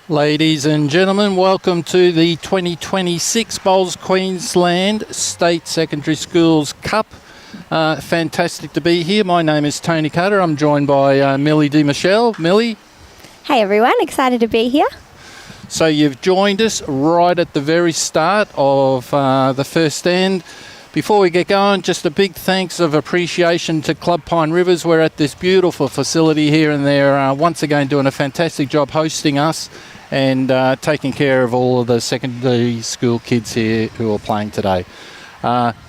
Ladies and gentlemen, welcome to the 2026 Bowls Queensland State Secondary Schools Cup. Fantastic to be here. My name is Tony Cutter. I'm joined by Millie de Michelle. Millie. Hey everyone, excited to be here. So you've joined us right at the very start of the first end. Before we get going, just a big thanks of appreciation to Club Pine Rivers. We're at this beautiful facility here and they're once again doing a fantastic job hosting us and taking care of all of the secondary school kids here who are playing today.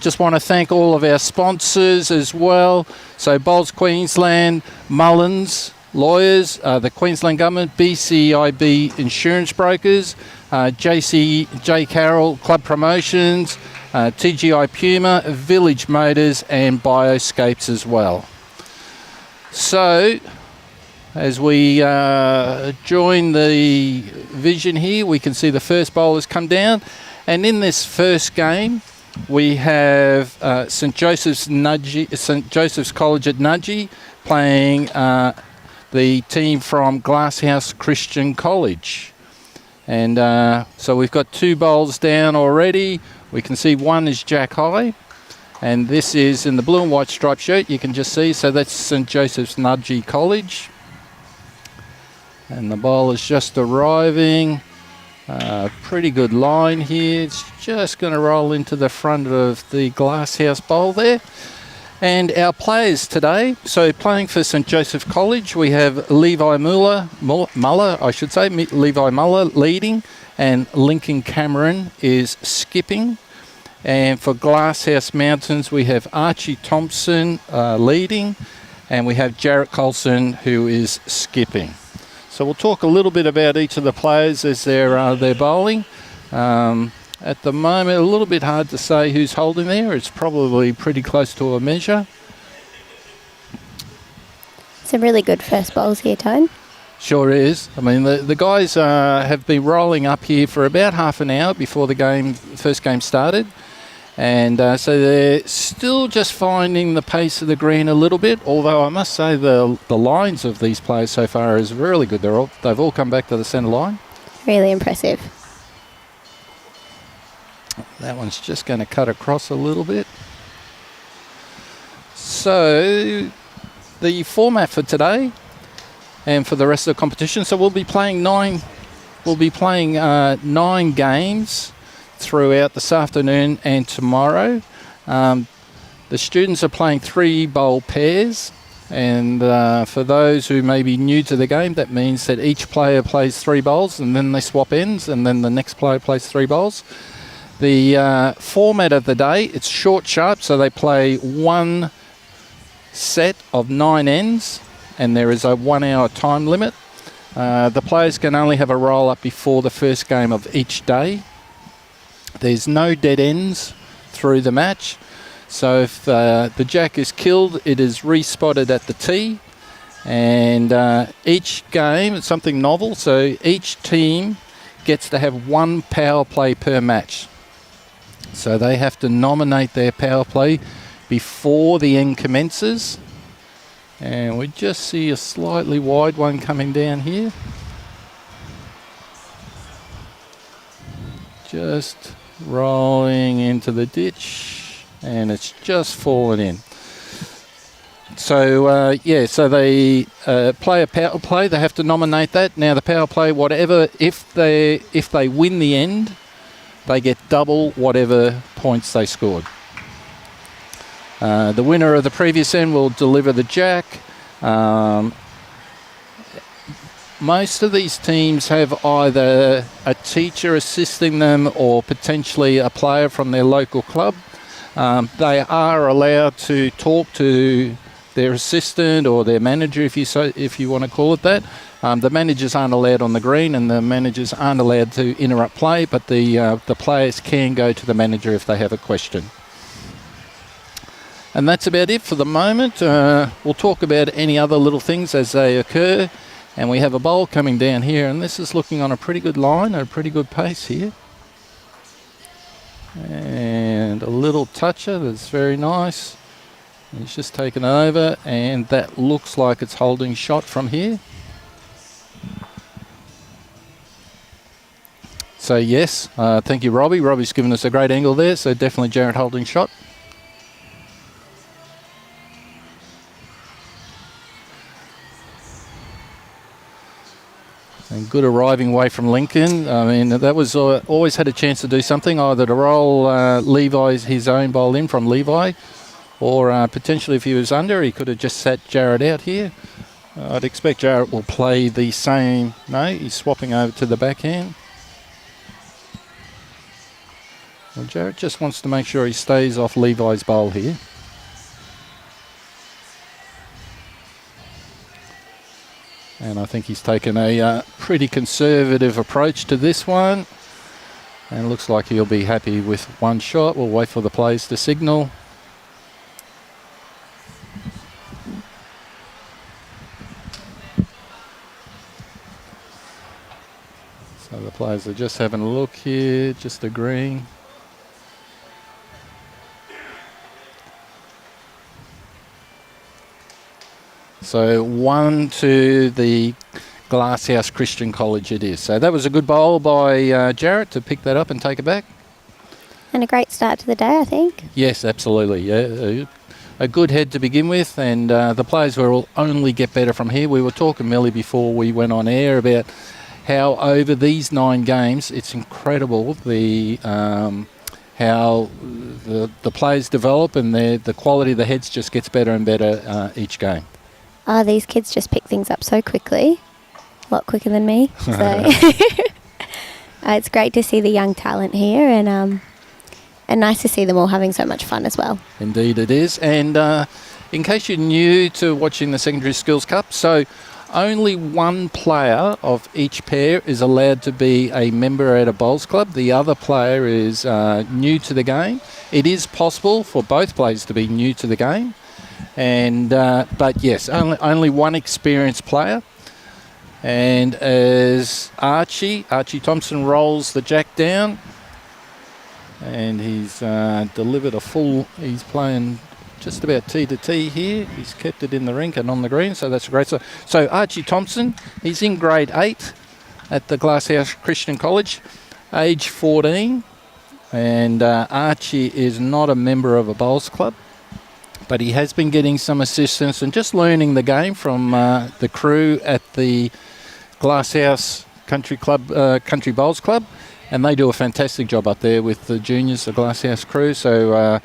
Just want to thank all of our sponsors as well. So Bowls Queensland, Mullins Lawyers, the Queensland Government, BCIB Insurance Brokers, J Carroll Club Promotions, TGI Puma, Village Motors and Bioscapes as well. So as we join the vision here, we can see the first bowlers come down, and in this first game we have St Joseph's College at Nudgee playing the team from Glasshouse Christian College. And so we've got two bowls down already. We can see one is Jack High, and this is in the blue and white striped shirt. You can just see, so that's St Joseph's Nudgee College. And the ball is just arriving. Pretty good line here. It's just going to roll into the front of the Glasshouse bowl there. And our players today, so playing for St Joseph College, we have Levi Muller, Levi Muller leading, and Lincoln Cameron is skipping. And for Glasshouse Mountains, we have Archie Thomsen leading, and we have Jarrett Coulson who is skipping. So we'll talk a little bit about each of the players as they're bowling. At the moment, a little bit hard to say who's holding there. It's probably pretty close to a measure. Some really good first bowls here, Tone. Sure is. I mean, the guys have been rolling up here for about half an hour before the first game started. And so they're still just finding the pace of the green a little bit, although I must say the lines of these players so far is really good. They've all come back to the centre line. Really impressive. That one's just going to cut across a little bit. So the format for today and for the rest of the competition, so we'll be playing nine games throughout this afternoon and tomorrow. The students are playing 3 bowl pairs, and for those who may be new to the game, that means that each player plays 3 bowls and then they swap ends, and then the next player plays 3 bowls. The format of the day, it's short sharp, so they play 1 set of 9 ends, and there is a 1 hour time limit. The players can only have a roll up before the first game of each day. There's no dead ends through the match, so if the jack is killed, it is respotted at the tee. And each game, it's something novel, so each team gets to have 1 power play per match. So they have to nominate their power play before the end commences. And we just see a slightly wide one coming down here. Just rolling into the ditch, and it's just fallen in. So so they play a power play. They have to nominate that. Now the power play, whatever, if they win the end, they get double whatever points they scored. The winner of the previous end will deliver the jack. Most of these teams have either a teacher assisting them or potentially a player from their local club. They are allowed to talk to their assistant or their manager, if you want to call it that. The managers aren't allowed on the green, and the managers aren't allowed to interrupt play, but the players can go to the manager if they have a question. And that's about it for the moment. We'll talk about any other little things as they occur. And we have a bowl coming down here, and this is looking on a pretty good line, at a pretty good pace here. And a little toucher, that's very nice. He's just taken over, and that looks like it's holding shot from here. So yes, thank you, Robbie. Robbie's given us a great angle there, so definitely Jarrett holding shot. And good arriving away from Lincoln. I mean, that was always had a chance to do something, either to roll Levi's his own bowl in from Levi, or potentially if he was under, he could have just sat Jarrett out here. I'd expect Jarrett will play the same. No, he's swapping over to the backhand. Well, Jarrett just wants to make sure he stays off Levi's bowl here. And I think he's taken a pretty conservative approach to this one. And it looks like he'll be happy with one shot. We'll wait for the players to signal. So the players are just having a look here, just agreeing. So 1 to the Glasshouse Christian College it is. So that was a good bowl by Jarrett to pick that up and take it back. And a great start to the day, I think. Yes, absolutely. Yeah, a good head to begin with, and the players will only get better from here. We were talking, Millie, before we went on air about how over these 9 games, it's incredible how the players develop, and the quality of the heads just gets better and better each game. Oh, these kids just pick things up so quickly. A lot quicker than me. So it's great to see the young talent here, and nice to see them all having so much fun as well. Indeed it is. And in case you're new to watching the Secondary Skills Cup, so only one player of each pair is allowed to be a member at a bowls club. The other player is new to the game. It is possible for both players to be new to the game. And but yes, only one experienced player. And as Archie Thomsen rolls the jack down, and he's delivered a full. He's playing just about tee to tee here. He's kept it in the rink and on the green, so that's a great. So Archie Thomsen, he's in grade 8 at the Glasshouse Christian College, age 14, and Archie is not a member of a bowls club. But he has been getting some assistance and just learning the game from the crew at the Glasshouse Country Bowls Club, and they do a fantastic job up there with the juniors, the Glasshouse crew. So,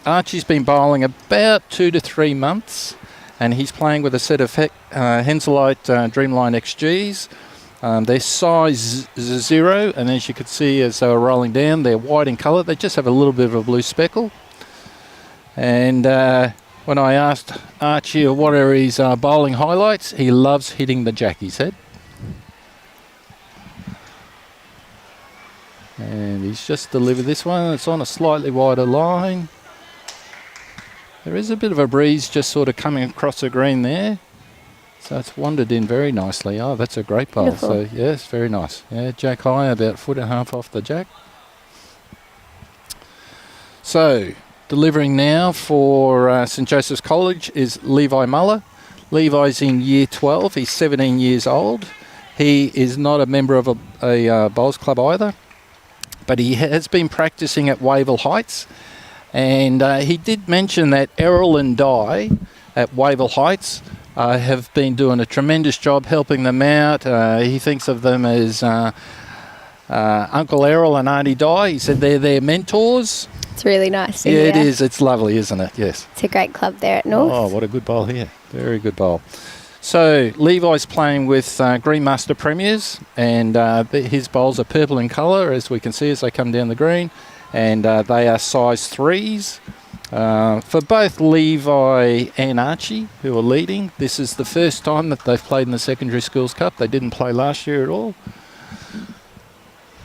Archie's been bowling about 2 to 3 months, and he's playing with a set of Henselite Dreamline XGs. Their size is 0, and as you could see as they were rolling down, they're white in colour. They just have a little bit of a blue speckle. And when I asked Archie what are his bowling highlights, he loves hitting the jack, he said. And he's just delivered this one. It's on a slightly wider line. There is a bit of a breeze just sort of coming across the green there. So it's wandered in very nicely. Oh, that's a great bowl. Beautiful. So, yes, very nice. Yeah, jack high, about 1.5 foot off the jack. So, delivering now for St Joseph's College is Levi Muller. Levi's in year 12. He's 17 years old. He is not a member of a bowls club either, but he has been practicing at Wavell Heights. And he did mention that Errol and Di at Wavell Heights have been doing a tremendous job helping them out. He thinks of them as Uncle Errol and Auntie Di. He said they're their mentors. It's really nice to Yeah, hear. it is. It's lovely, isn't it? Yes. It's a great club there at North. Oh, what a good bowl here. Very good bowl. So Levi's playing with Green Master Premiers, and his bowls are purple in colour, as we can see as they come down the green, and they are size 3s. For both Levi and Archie, who are leading, this is the first time that they've played in the Secondary Schools Cup. They didn't play last year at all.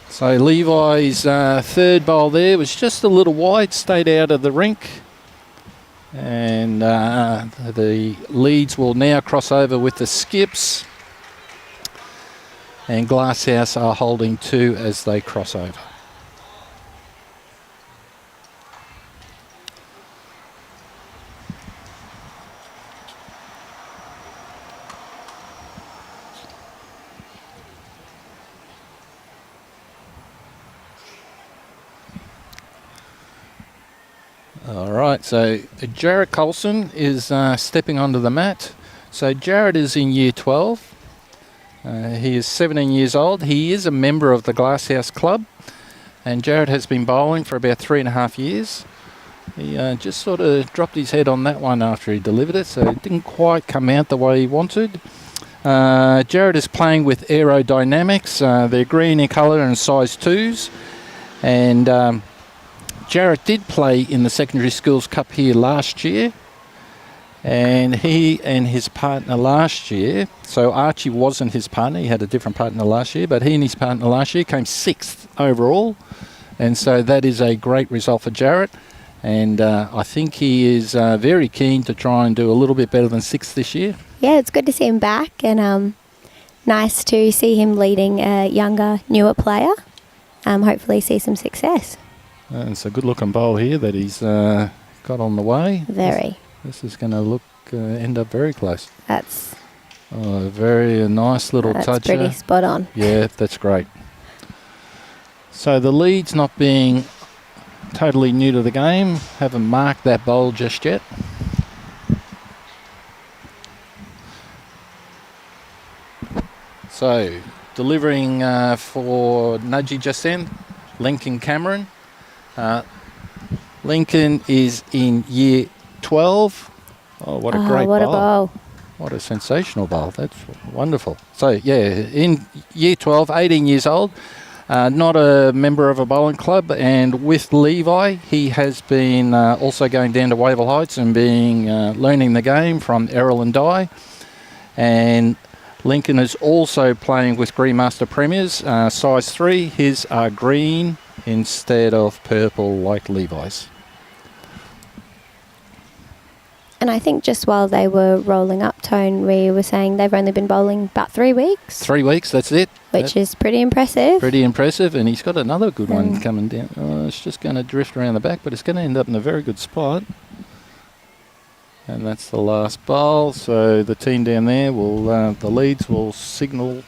So Levi's third bowl there was just a little wide, stayed out of the rink. And the leads will now cross over with the skips. And Glasshouse are holding 2 as they cross over. All right, so Jarrett Coulson is stepping onto the mat. So Jarrett is in year 12. He is 17 years old. He is a member of the Glasshouse Club, and Jarrett has been bowling for about 3.5 years. He just sort of dropped his head on that one after he delivered it, so it didn't quite come out the way he wanted. Jarrett is playing with aerodynamics. They're green in colour and size 2s. And Jarrett did play in the Secondary Schools Cup here last year. And he and his partner last year, so Archie wasn't his partner, he had a different partner last year, but he and his partner last year came 6th overall. And so that is a great result for Jarrett. And I think he is very keen to try and do a little bit better than 6th this year. Yeah, it's good to see him back, and nice to see him leading a younger, newer player. Hopefully see some success. It's a good-looking bowl here that he's got on the way. Very. This is going to end up very close. That's a very nice little touch. That's pretty spot on. Yeah, that's great. So the leads not being totally new to the game, haven't marked that bowl just yet. So, delivering for Nudgee just then, Lincoln Cameron. Lincoln is in year 12. Oh, what a great what bowl. a bowl. What a sensational bowl. That's wonderful. So, yeah, in year 12, 18 years old, not a member of a bowling club, and with Levi, he has been also going down to Wavell Heights and learning the game from Errol and Di. And Lincoln is also playing with Green Master Premiers, size 3. His are green instead of purple like Levi's. And I think just while they were rolling up, Tone, we were saying they've only been bowling about 3 weeks. 3 weeks, that's it. Which is pretty impressive. Pretty impressive, and he's got another good one coming down. Oh, it's just going to drift around the back, but it's going to end up in a very good spot. And that's the last bowl, so the team down there the leads will signal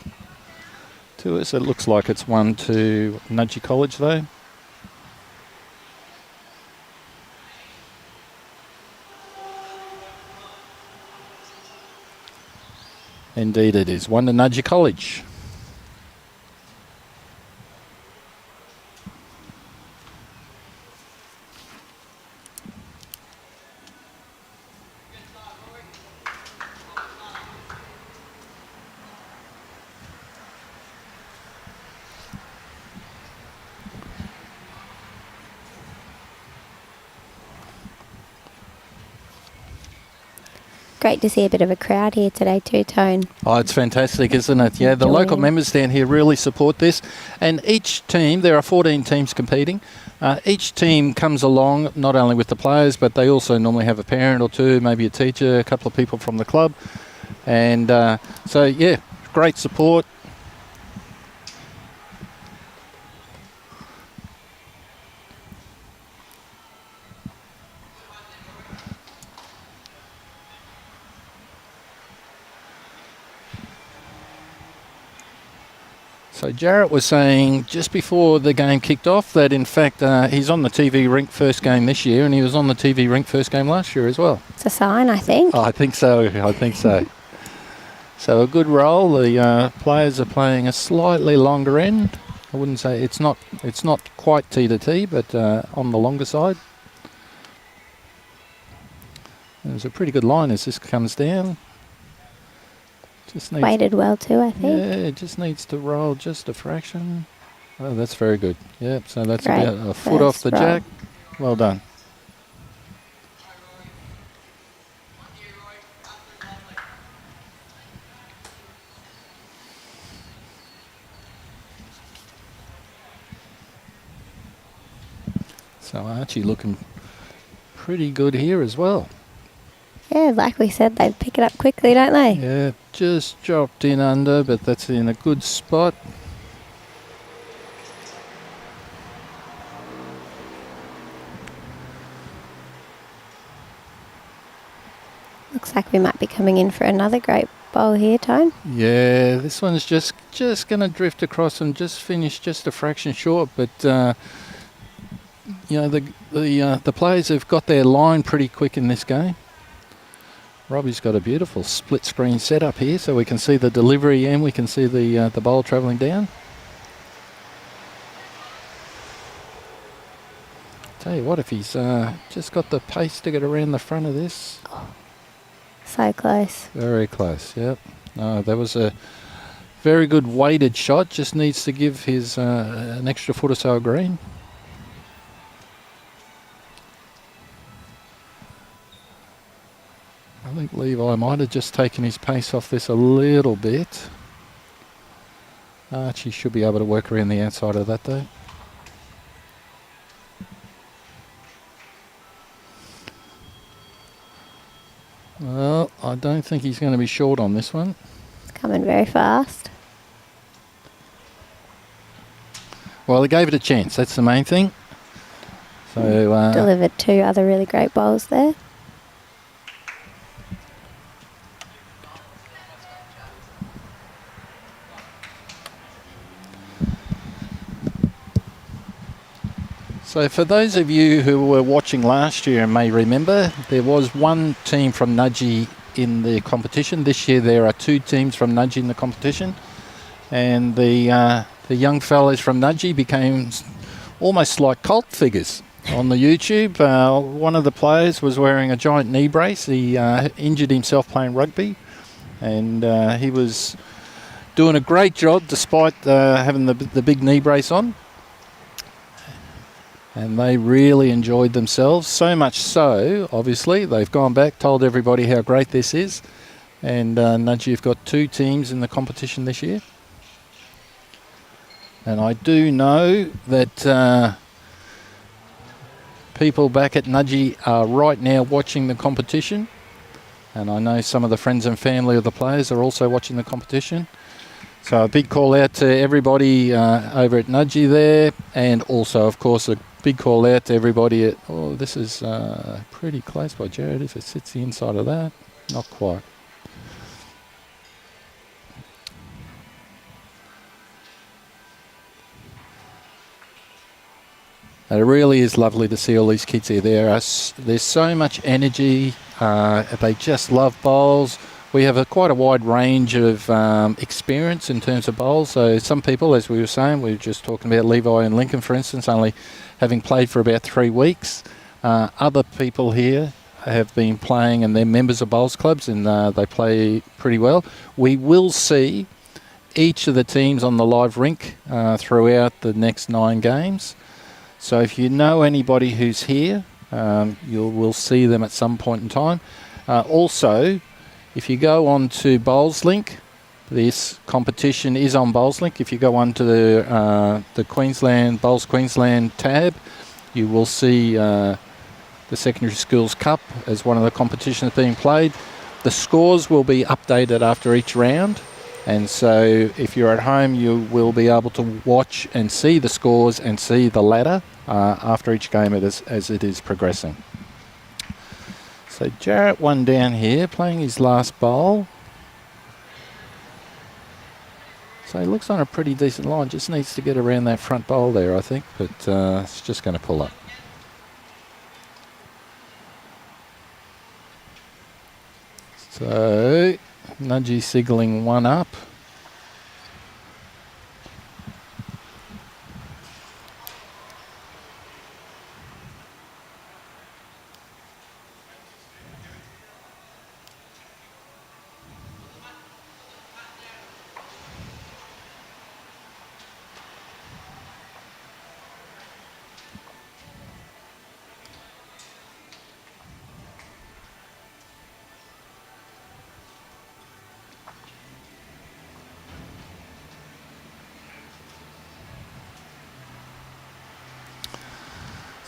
to us. It looks like it's one to Nudgee College though. Indeed it is, one to Nudgee College. Great to see a bit of a crowd here today too, Tone. Oh, it's fantastic, isn't it? Yeah, the local members down here really support this. And each team, there are 14 teams competing. Each team comes along not only with the players, but they also normally have a parent or two, maybe a teacher, a couple of people from the club. And so, yeah, great support. So Jarrett was saying just before the game kicked off that in fact he's on the TV rink first game this year, and he was on the TV rink first game last year as well. It's a sign, I think. Oh, I think so. I think so. So a good roll. The players are playing a slightly longer end. I wouldn't say it's not quite T to T, but on the longer side. There's a pretty good line as this comes down. Just needs weighted well too, I think. Yeah, it just needs to roll just a fraction. Oh, that's very good. Yep, so that's Great. about a foot off the jack. Well done. So Archie looking pretty good here as well. Yeah, like we said, they pick it up quickly, don't they? Yeah, just dropped in under, but that's in a good spot. Looks like we might be coming in for another great bowl here, Tone. Yeah, this one's just going to drift across and just finish just a fraction short, but you know, the players have got their line pretty quick in this game. Robbie's got a beautiful split screen setup here, so we can see the delivery and we can see the bowl travelling down. Tell you what, if he's just got the pace to get around the front of this. So close. Very close, yep. No, that was a very good weighted shot. Just needs to give his an extra foot or so of green. I think Levi might have just taken his pace off this a little bit. Archie should be able to work around the outside of that though. Well, I don't think he's going to be short on this one. It's coming very fast. Well, he gave it a chance. That's the main thing. So delivered 2 other really great bowls there. So for those of you who were watching last year and may remember, there was one team from Nudgee in the competition. This year there are 2 teams from Nudgee in the competition. And the young fellows from Nudgee became almost like cult figures on the YouTube. One of the players was wearing a giant knee brace. He injured himself playing rugby. And he was doing a great job despite having the big knee brace on. And they really enjoyed themselves, so much so, obviously, they've gone back, told everybody how great this is. And Nudgee have got 2 teams in the competition this year. And I do know that people back at Nudgee are right now watching the competition. And I know some of the friends and family of the players are also watching the competition. So a big call out to everybody over at Nudgee there. And also, of course, a big call out to everybody at... Oh, this is pretty close by Jarrett if it sits the inside of that. Not quite. It really is lovely to see all these kids here. There's so much energy. They just love bowls. We have quite a wide range of experience in terms of bowls. So some people, as we were saying, we were just talking about Levi and Lincoln, for instance, only having played for about 3 weeks. Other people here have been playing and they're members of bowls clubs and they play pretty well. We will see each of the teams on the live rink throughout the next 9 games. So if you know anybody who's here, you will see them at some point in time. Also, if you go on to Bowls Link, this competition is on Bowls Link. If you go on to the Queensland Bowls Queensland tab, you will see the Secondary Schools Cup as one of the competitions being played. The scores will be updated after each round. And so if you're at home, you will be able to watch and see the scores and see the ladder after each game as it is progressing. So Jarrett one down here, playing his last bowl. So he looks on a pretty decent line, just needs to get around that front bowl there, I think, but it's just going to pull up. So Nudgee signalling 1 up.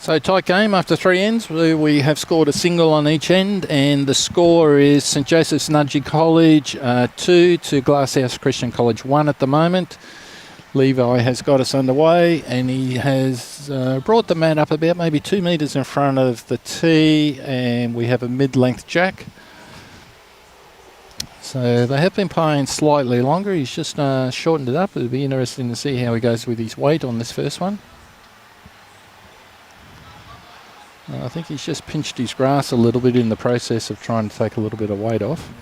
So tight game after 3 ends. We have scored a single on each end, and the score is St Joseph's Nudgee College 2 to Glasshouse Christian College 1 at the moment. Levi has got us underway, and he has brought the mat up about maybe 2 metres in front of the tee, and we have a mid-length jack. So they have been playing slightly longer. He's just shortened it up. It'll be interesting to see how he goes with his weight on this first one. I think he's just pinched his grass a little bit in the process of trying to take a little bit of weight off.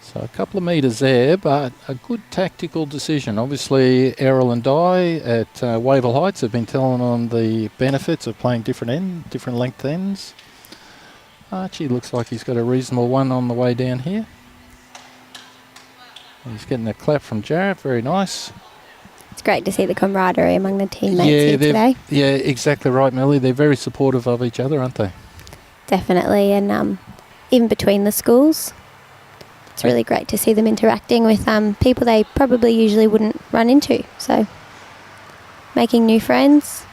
So a couple of metres there, but a good tactical decision. Obviously, Errol and Di at Wavell Heights have been telling on the benefits of playing different length ends. Archie looks like he's got a reasonable one on the way down here. He's getting a clap from Jarrett, very nice. It's great to see the camaraderie among the teammates here today. Yeah, exactly right, Millie. They're very supportive of each other, aren't they? Definitely, and even between the schools, it's really great to see them interacting with people they probably usually wouldn't run into. So, making new friends.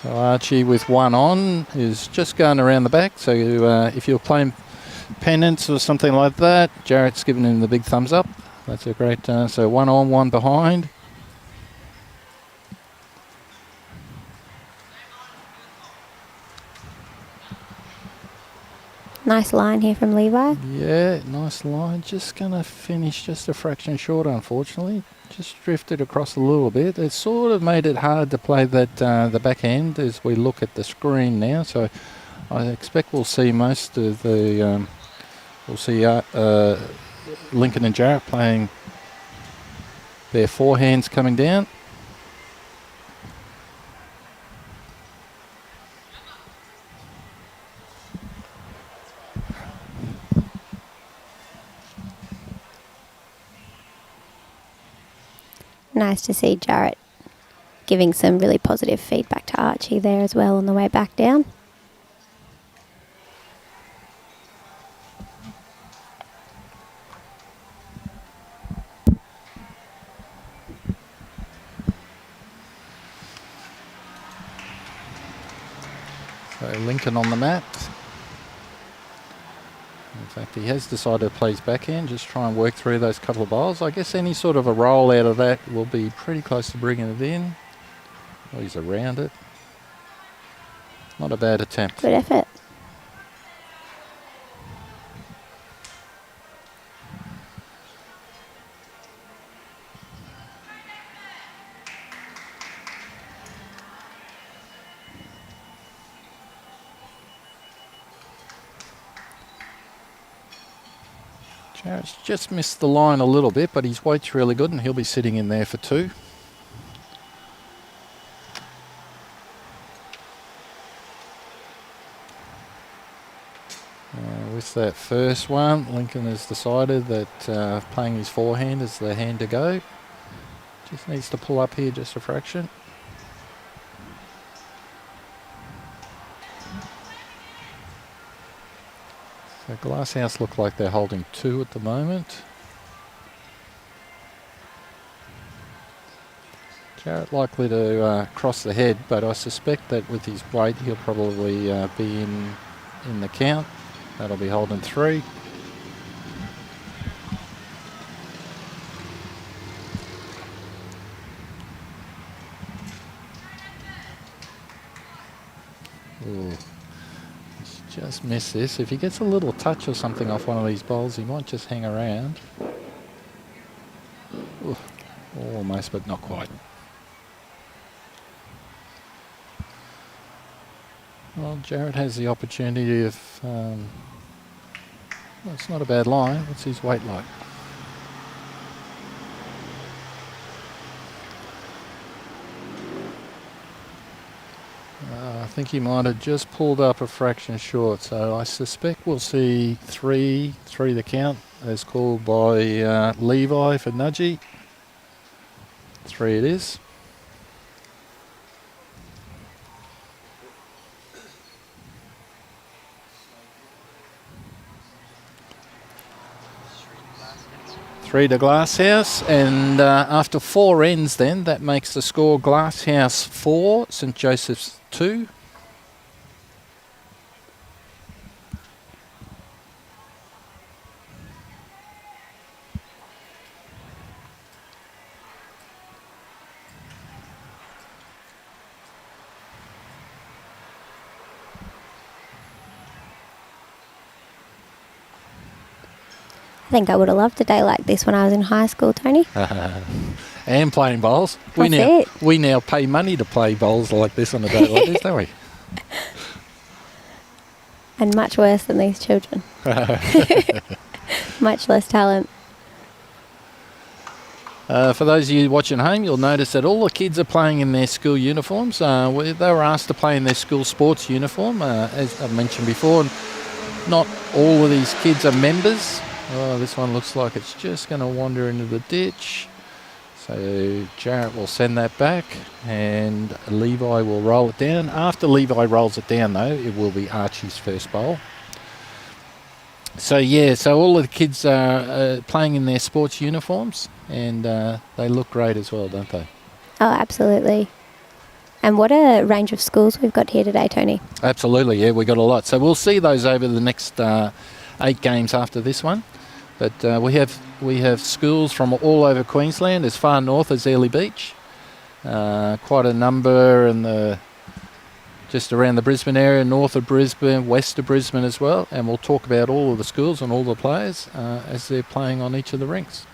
So Archie with one on is just going around the back. So if you're playing pennants or something like that, Jarrett's giving him the big thumbs up. That's a great, so one on, one behind. Nice line here from Levi. Yeah, nice line. Just going to finish just a fraction short, unfortunately. Just drifted across a little bit. It sort of made it hard to play that the backhand as we look at the screen now. So I expect we'll see most of the, we'll see Lincoln and Jarrett playing their forehands coming down. Nice to see Jarrett giving some really positive feedback to Archie there as well on the way back down. So Lincoln on the mat. In fact, he has decided to play his backhand, just try and work through those couple of bowls. I guess any sort of a roll out of that will be pretty close to bringing it in. Oh, he's around it. Not a bad attempt. Good effort. Jarrett's just missed the line a little bit, but his weight's really good and he'll be sitting in there for two. With that first one, Lincoln has decided that playing his forehand is the hand to go. Just needs to pull up here just a fraction. So Glasshouse look like they're holding two at the moment. Jarrett likely to cross the head, but I suspect that with his weight he'll probably be in the count. That'll be holding three. Ooh. He's just missed this. If he gets a little touch or something off one of these bowls, he might just hang around. Ooh. Almost, but not quite. Well, Jarrett has the opportunity of... well, it's not a bad line. What's his weight like? I think he might have just pulled up a fraction short, so I suspect we'll see three the count as called by Levi for Nudgee. Three it is. Three to Glasshouse, and after four ends then, that makes the score Glasshouse 4, St Joseph's 2. think I would have loved a day like this when I was in high school, Tony. And playing bowls. We now pay money to play bowls like this on a day like this, don't we? And much worse than these children. Much less talent. For those of you watching home, you'll notice that all the kids are playing in their school uniforms. They were asked to play in their school sports uniform, as I mentioned before. Not all of these kids are members. Oh, this one looks like it's just going to wander into the ditch. So Jarrett will send that back and Levi will roll it down. After Levi rolls it down, though, it will be Archie's first bowl. So, yeah, so all of the kids are playing in their sports uniforms and they look great as well, don't they? Oh, absolutely. And what a range of schools we've got here today, Tony. Absolutely, yeah, we got a lot. So we'll see those over the next 8 games after this one. But we have schools from all over Queensland, as far north as Airlie Beach. Quite a number in just around the Brisbane area, north of Brisbane, west of Brisbane as well. And we'll talk about all of the schools and all the players as they're playing on each of the rinks.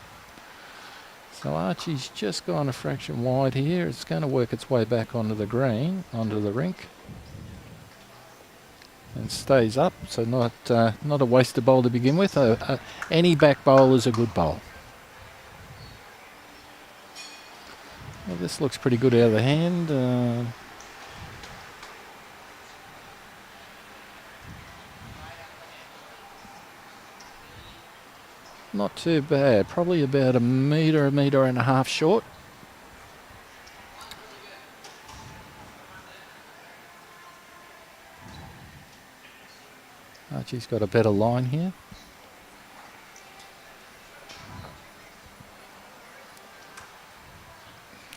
So Archie's just gone a fraction wide here. It's going to work its way back onto the green, onto the rink. And stays up, so not a wasted bowl to begin with. Any back bowl is a good bowl. Well, this looks pretty good out of the hand. Not too bad. Probably about a metre and a half short. Archie's got a better line here.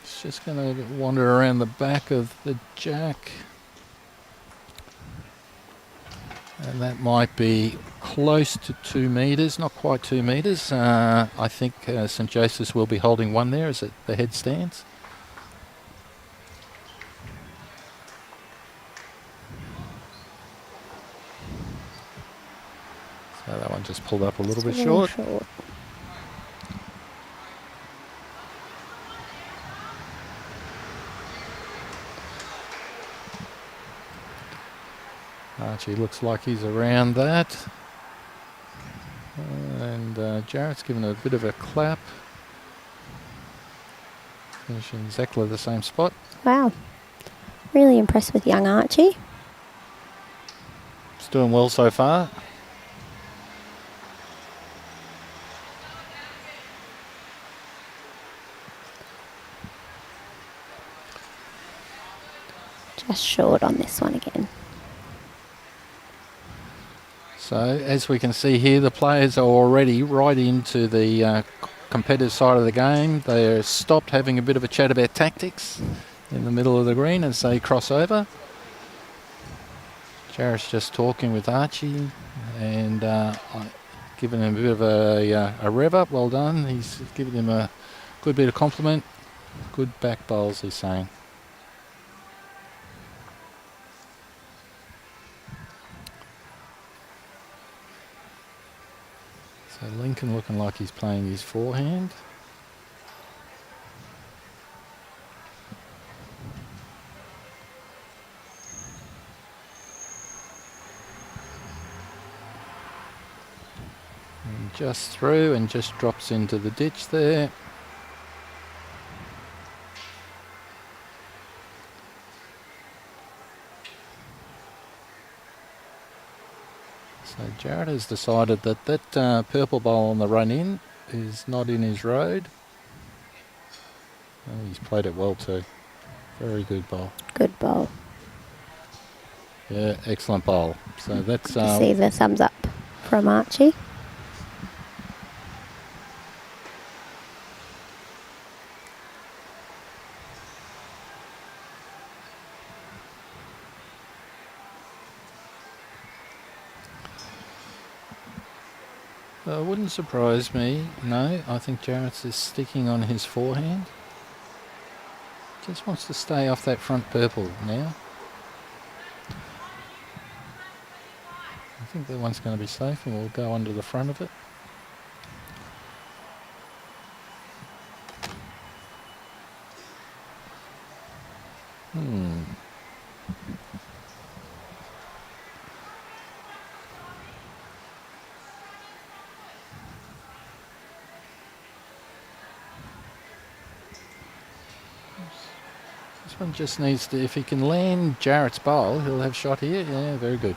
It's just going to wander around the back of the jack. And that might be close to 2 metres, not quite 2 metres. I think St Joseph's will be holding one there as the head stands. So that one just pulled up a little bit short. Archie looks like he's around that. And Jarrett's given a bit of a clap. Finishing exactly the same spot. Wow. Really impressed with young Archie. He's doing well so far. Just short on this one again. So as we can see here, the players are already right into the competitive side of the game. They're stopped having a bit of a chat about tactics in the middle of the green as they cross over. Jarrett's just talking with Archie and giving him a bit of a rev up. Well done. He's giving him a good bit of compliment. Good back bowls, he's saying. So Lincoln looking like he's playing his forehand. And just through and just drops into the ditch there. So Jarrett has decided that that purple bowl on the run in is not in his road. Oh, he's played it well too. Very good bowl. Good bowl. Yeah, excellent bowl. So that's... see the thumbs up from Archie. Wouldn't surprise me. No, I think Jarrett's is sticking on his forehand. Just wants to stay off that front purple now. I think that one's going to be safe and we'll go under the front of it. This one just needs to, if he can land Jarrett's bowl, he'll have shot here. Yeah, very good.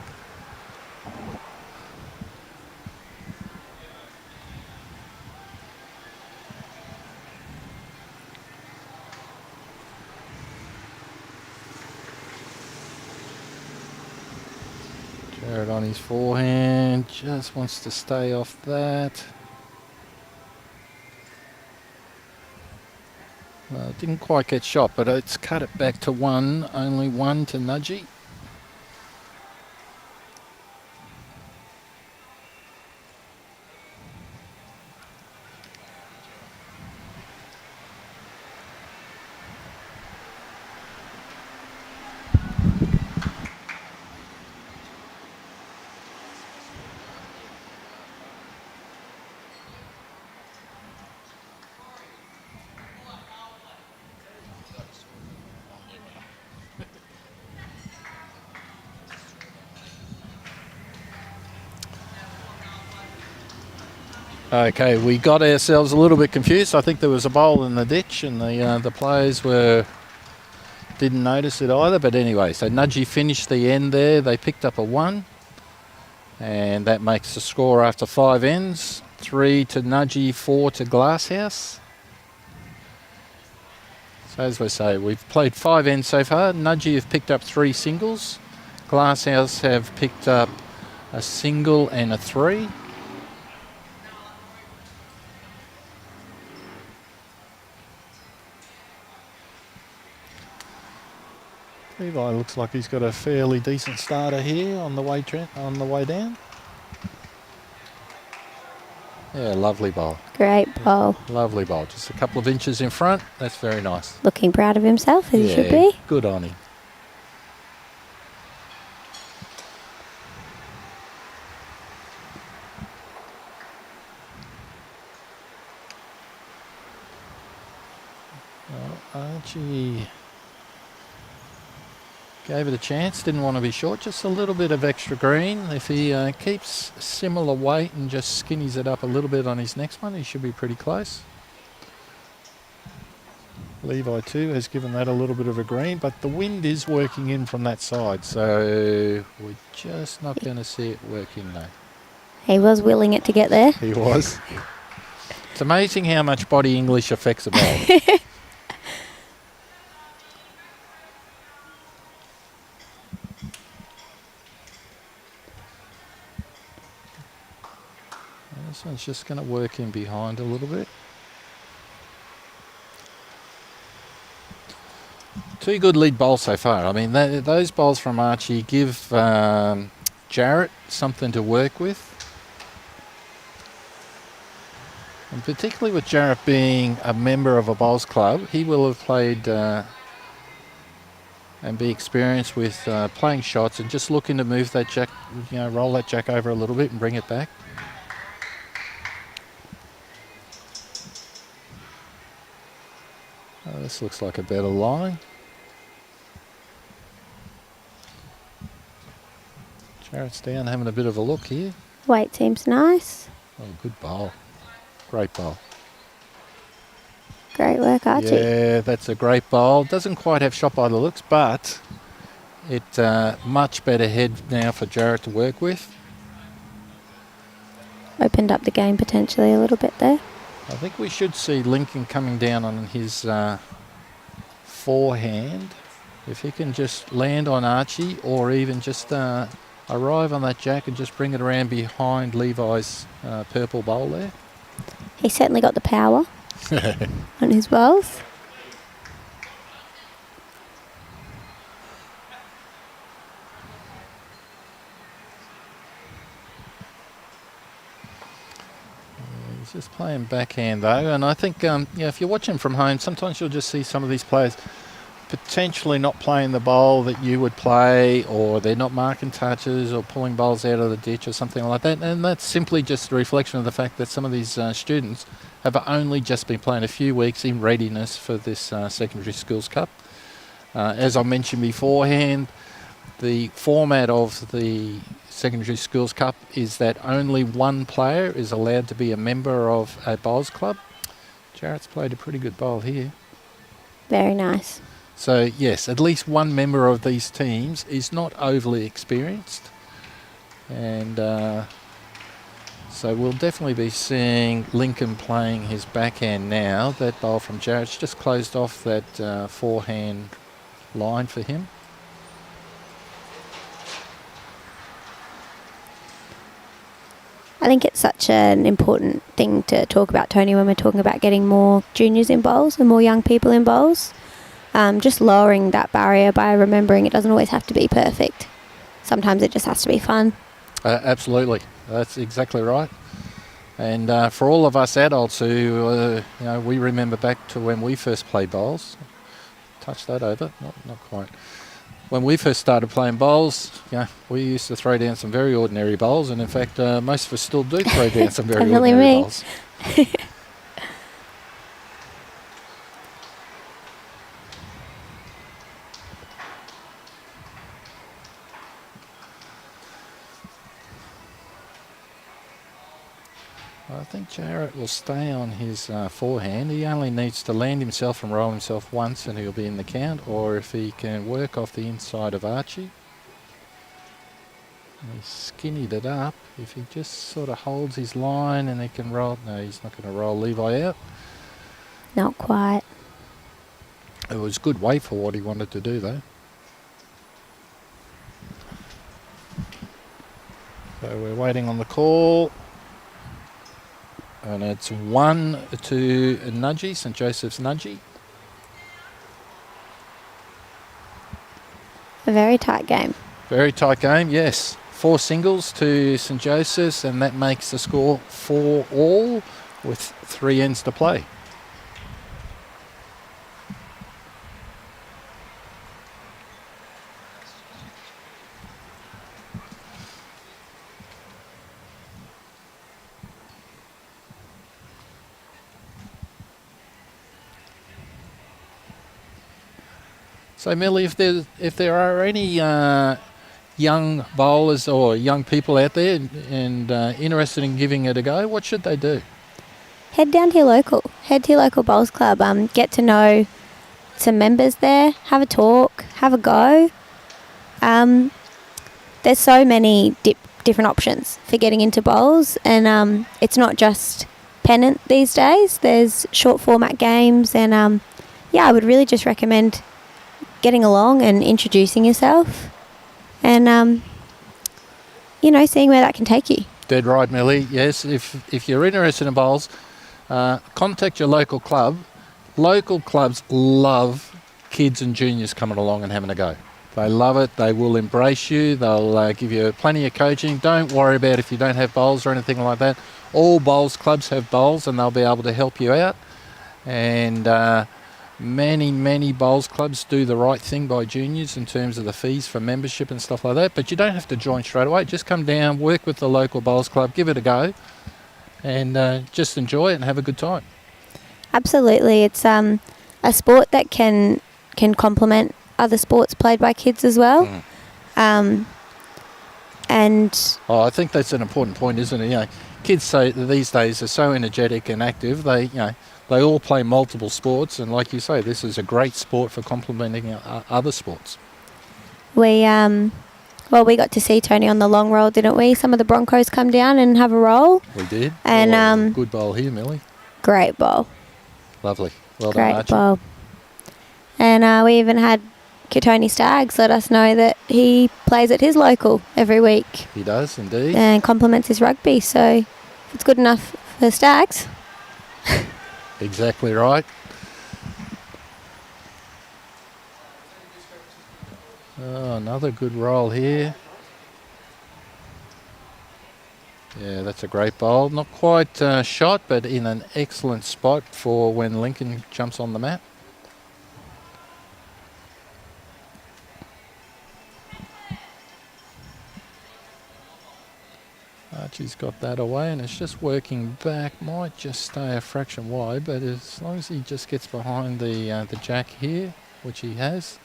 Jarrett on his forehand, just wants to stay off that. Well, it didn't quite get shot, but it's cut it back to one, only one to Nudgee. Okay, we got ourselves a little bit confused. I think there was a bowl in the ditch and the players didn't notice it either. But anyway, so Nudgee finished the end there. They picked up a 1. And that makes the score after 5 ends. 3 to Nudgee, 4 to Glasshouse. So as we say, we've played 5 ends so far. Nudgee have picked up 3 singles. Glasshouse have picked up a single and a 3. Levi looks like he's got a fairly decent starter here on the way down. Yeah, lovely bowl. Great bowl. Lovely bowl. Just a couple of inches in front. That's very nice. Looking proud of himself, as he should be. Good on him. Well, Archie gave it a chance, didn't want to be short, just a little bit of extra green. If he keeps similar weight and just skinnies it up a little bit on his next one, he should be pretty close. Levi too has given that a little bit of a green, but the wind is working in from that side, so we're just not going to see it work in though. He was willing it to get there. He was. It's amazing how much body English affects a bowl. This one's just going to work in behind a little bit. 2 good lead bowls so far. I mean, those bowls from Archie give Jarrett something to work with. And particularly with Jarrett being a member of a bowls club, he will have played and be experienced with playing shots and just looking to move that jack, roll that jack over a little bit and bring it back. This looks like a better line. Jarrett's down having a bit of a look here. Weight seems nice. Oh, good bowl. Great bowl. Great work, Archie. Yeah, that's a great bowl. Doesn't quite have shot by the looks, but it's much better head now for Jarrett to work with. Opened up the game potentially a little bit there. I think we should see Lincoln coming down on his forehand. If he can just land on Archie or even just arrive on that jack and just bring it around behind Levi's purple bowl there. He's certainly got the power on his bowls. He's just playing backhand though, and I think if you're watching from home, sometimes you'll just see some of these players potentially not playing the bowl that you would play, or they're not marking touches or pulling bowls out of the ditch or something like that, and that's simply just a reflection of the fact that some of these students have only just been playing a few weeks in readiness for this secondary schools cup. As I mentioned beforehand, the format of the Secondary Schools Cup is that only one player is allowed to be a member of a bowls club. Jarrett's played a pretty good bowl here. Very nice. So, yes, at least one member of these teams is not overly experienced. And so we'll definitely be seeing Lincoln playing his backhand now. That bowl from Jarrett's just closed off that forehand line for him. I think it's such an important thing to talk about, Tony, when we're talking about getting more juniors in bowls and more young people in bowls. Just lowering that barrier by remembering it doesn't always have to be perfect. Sometimes it just has to be fun. Absolutely. That's exactly right. And for all of us adults who, we remember back to when we first played bowls. Touch that over. Not quite. When we first started playing bowls, we used to throw down some very ordinary bowls, and in fact, most of us still do throw down some very ordinary bowls. I think Jarrett will stay on his forehand. He only needs to land himself and roll himself once and he'll be in the count, or if he can work off the inside of Archie. And he skinnied it up. If he just sort of holds his line and he can roll... No, he's not going to roll Levi out. Not quite. It was good weight for what he wanted to do, though. So we're waiting on the call. And it's 1 to Nudgee, St Joseph's Nudgee. A very tight game. Very tight game, yes. 4 singles to St Joseph's, and that makes the score 4-all with 3 ends to play. So, Millie, if there are any young bowlers or young people out there and interested in giving it a go, what should they do? Head down to your local. Head to your local bowls club. Get to know some members there. Have a talk. Have a go. There's so many different options for getting into bowls, and it's not just pennant these days. There's short format games, and I would really just recommend getting along and introducing yourself and, seeing where that can take you. Dead right, Millie. Yes, if you're interested in bowls, contact your local club. Local clubs love kids and juniors coming along and having a go. They love it. They will embrace you. They'll give you plenty of coaching. Don't worry about if you don't have bowls or anything like that. All bowls clubs have bowls and they'll be able to help you out. And many bowls clubs do the right thing by juniors in terms of the fees for membership and stuff like that, but you don't have to join straight away. Just come down, work with the local bowls club, give it a go, and just enjoy it and have a good time. Absolutely. It's a sport that can complement other sports played by kids as well. And I think that's an important point, isn't it? Kids these days are so energetic and active. They all play multiple sports, and like you say, this is a great sport for complementing other sports. We got to see Tony on the long roll, didn't we? Some of the Broncos come down and have a roll. We did. And good bowl here, Millie. Great bowl. Lovely. Well done, Great Archie. bowl. And we even had Tony Staggs let us know that he plays at his local every week. He does, indeed. And complements his rugby, so if it's good enough for Staggs... Exactly right. Oh, another good roll here. Yeah, that's a great bowl. Not quite shot, but in an excellent spot for when Lincoln jumps on the mat. Archie's got that away and it's just working back. Might just stay a fraction wide, but as long as he just gets behind the jack here, which he has,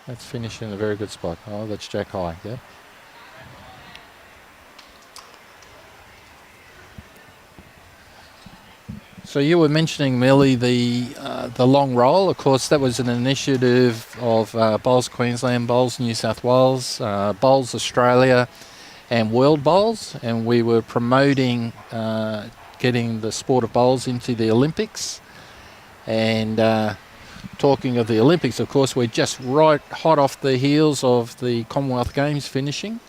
That's finished in a very good spot. Oh, that's Jack High, yeah. So you were mentioning, Millie, the long roll. Of course, that was an initiative of Bowls Queensland, Bowls New South Wales, Bowls Australia, and World Bowls, and we were promoting getting the sport of bowls into the Olympics. And talking of the Olympics, of course, we're just right hot off the heels of the Commonwealth Games finishing.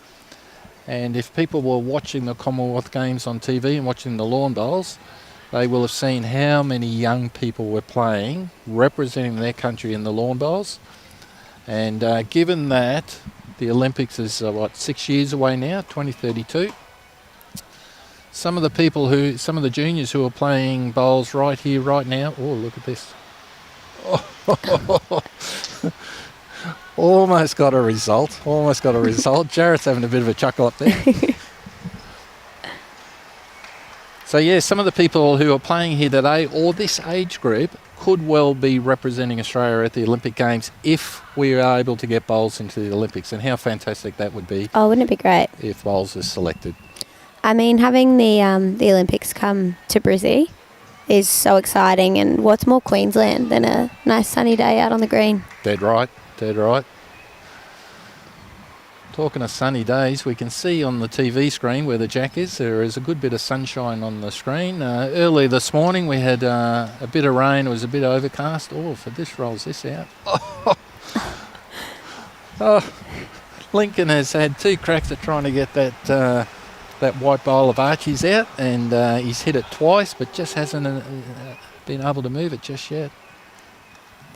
And if people were watching the Commonwealth Games on TV and watching the lawn bowls, they will have seen how many young people were playing, representing their country in the lawn bowls. And given that the Olympics is, 6 years away now, 2032, some of the juniors who are playing bowls right here, right now, oh, look at this. Almost got a result. Jarrett's having a bit of a chuckle up there. So, yeah, some of the people who are playing here today, or this age group, could well be representing Australia at the Olympic Games if we are able to get bowls into the Olympics. And how fantastic that would be. Oh, wouldn't it be great? If bowls is selected. I mean, having the Olympics come to Brizzy is so exciting. And what's more Queensland than a nice sunny day out on the green? Dead right. Talking of sunny days, we can see on the TV screen where the jack is, there is a good bit of sunshine on the screen. Early this morning we had a bit of rain, it was a bit overcast. Oh, for this rolls this out. Oh, Lincoln has had 2 cracks at trying to get that white bowl of Archie's out, and he's hit it twice, but just hasn't been able to move it just yet.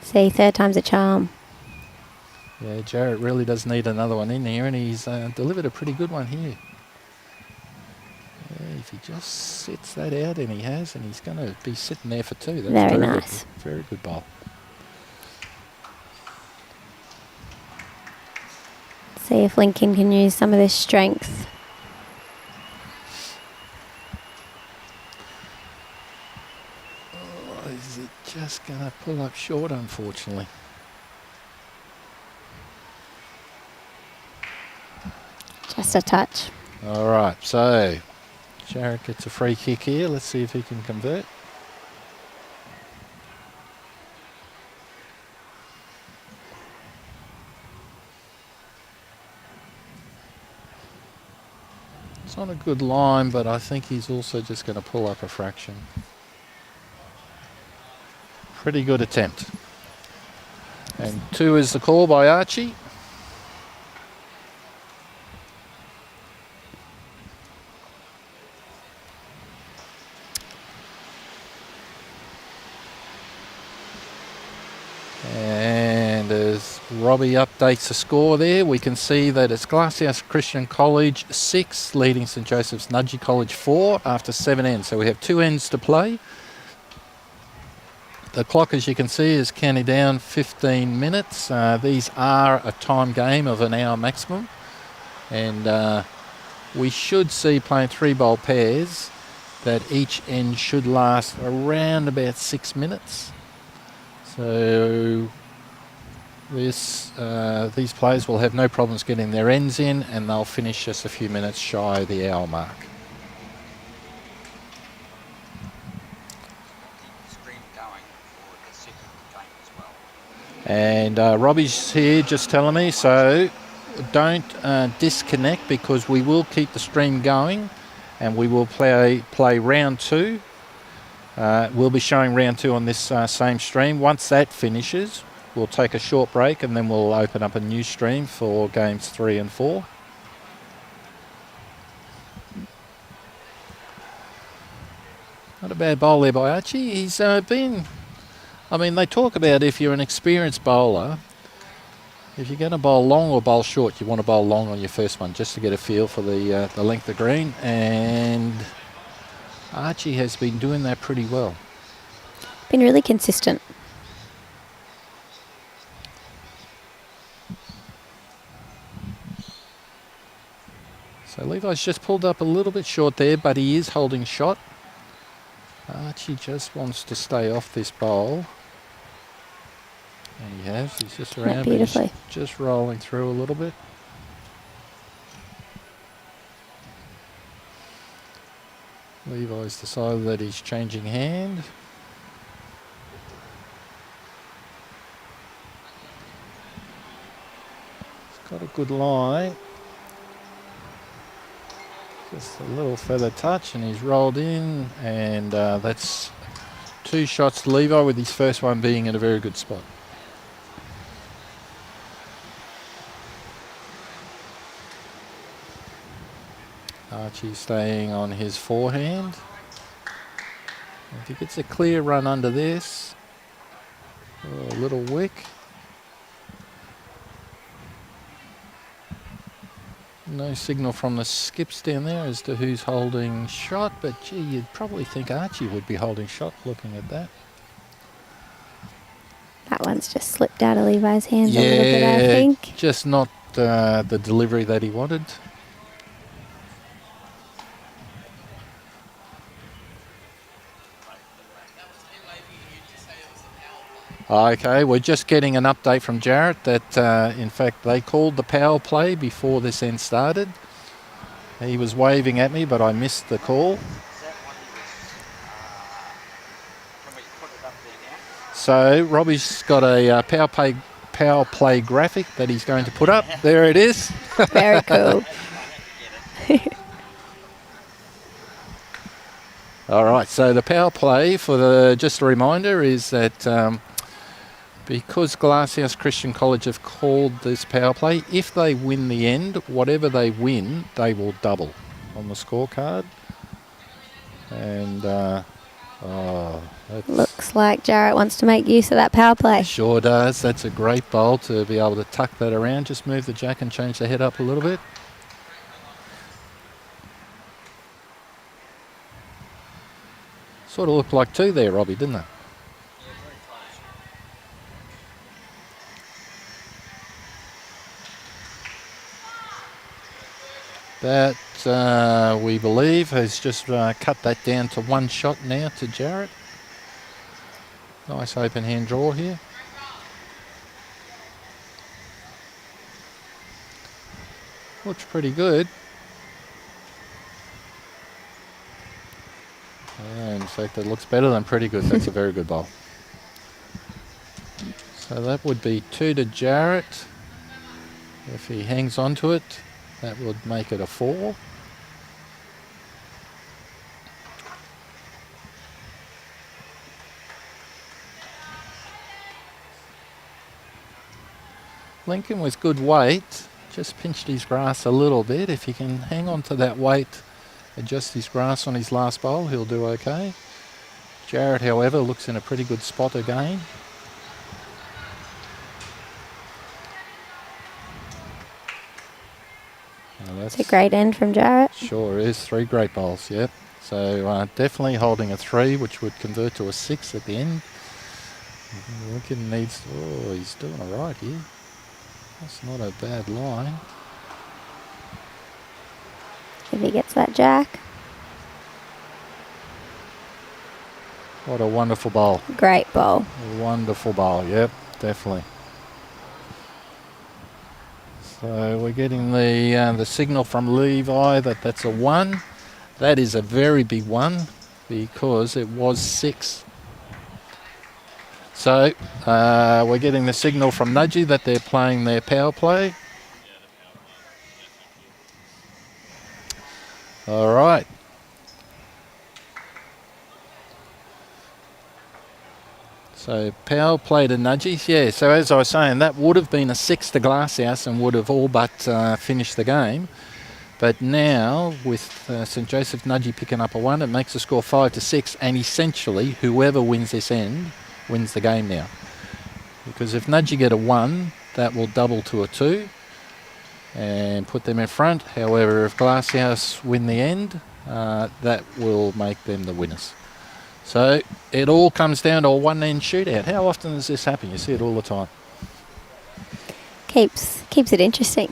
See, 3rd time's a charm. Yeah, Jarrett really does need another one in here, and he's delivered a pretty good one here. Yeah, if he just sits that out, and he has, and he's going to be sitting there for 2. That's very nice. Very good bowl. See if Lincoln can use some of this strength. Oh, is it just going to pull up short, unfortunately? Just a touch. All right, so Jarrett gets a free kick here. Let's see if he can convert. It's on a good line, but I think he's also just going to pull up a fraction. Pretty good attempt. And 2 is the call by Archie. And as Robbie updates the score there, we can see that it's Glasshouse Christian College 6, leading St Joseph's Nudgee College 4 after 7 ends. So we have 2 ends to play. The clock, as you can see, is counting down 15 minutes. These are a time game of an hour maximum. And we should see, playing 3-bowl pairs, that each end should last around about 6 minutes. So these players will have no problems getting their ends in, and they'll finish just a few minutes shy of the hour mark. And Robbie's here just telling me, so don't disconnect, because we will keep the stream going and we will play round 2. We'll be showing round 2 on this same stream. Once that finishes, we'll take a short break and then we'll open up a new stream for games 3 and 4. Not a bad bowl there by Archie. He's been... I mean, they talk about if you're an experienced bowler, if you're going to bowl long or bowl short, you want to bowl long on your first one just to get a feel for the length of green. And Archie has been doing that pretty well. Been really consistent. So Levi's just pulled up a little bit short there, but he is holding shot. Archie just wants to stay off this bowl. And he He has. He's just Went around. beautifully. He's just rolling through a little bit. Levi's decided that he's changing hand. He's got a good line. Just a little feather touch and he's rolled in, and that's 2 shots to Levi, with his first one being in a very good spot. Archie staying on his forehand. If he gets a clear run under this, a little wick. No signal from the skips down there as to who's holding shot, but gee, you'd probably think Archie would be holding shot looking at that. That one's just slipped out of Levi's hands a little bit, I think. Just not the delivery that he wanted. Okay, we're just getting an update from Jarrett that, in fact, they called the power play before this end started. He was waving at me, but I missed the call. So Robbie's got a power play graphic that he's going to put up. There it is. Very cool. All right, so the power play, just a reminder, is that because Glasshouse Christian College have called this power play, if they win the end, whatever they win, they will double on the scorecard. And looks like Jarrett wants to make use of that power play. Sure does. That's a great bowl to be able to tuck that around. Just move the jack and change the head up a little bit. Sort of looked like 2 there, Robbie, didn't it? That, we believe, has just cut that down to 1 shot now to Jarrett. Nice open hand draw here. Looks pretty good. In fact, it looks better than pretty good. That's a very good bowl. So that would be 2 to Jarrett. If he hangs on to it, that would make it a 4. Lincoln with good weight, just pinched his grass a little bit. If he can hang on to that weight, adjust his grass on his last bowl, he'll do okay. Jarrett, however, looks in a pretty good spot again. It's a great end from Jarrett. Sure is. 3 great bowls, yep. So definitely holding a 3, which would convert to a 6 at the end. Lincoln needs... Oh, he's doing all right here. That's not a bad line. If he gets that jack. What a wonderful bowl. Great bowl. A wonderful bowl, yep, definitely. So we're getting the signal from Levi that that's a 1. That is a very big 1 because it was 6. So we're getting the signal from Nudgee that they're playing their power play. All right. So power play to Nudgee. Yeah, so as I was saying, that would have been a 6 to Glasshouse and would have all but finished the game. But now, with St Joseph Nudgee picking up a 1, it makes the score 5 to 6, and essentially whoever wins this end wins the game now. Because if Nudgee get a 1, that will double to a 2 and put them in front. However, if Glasshouse win the end, that will make them the winners. So it all comes down to a 1-end shootout. How often does this happen? You see it all the time. Keeps it interesting.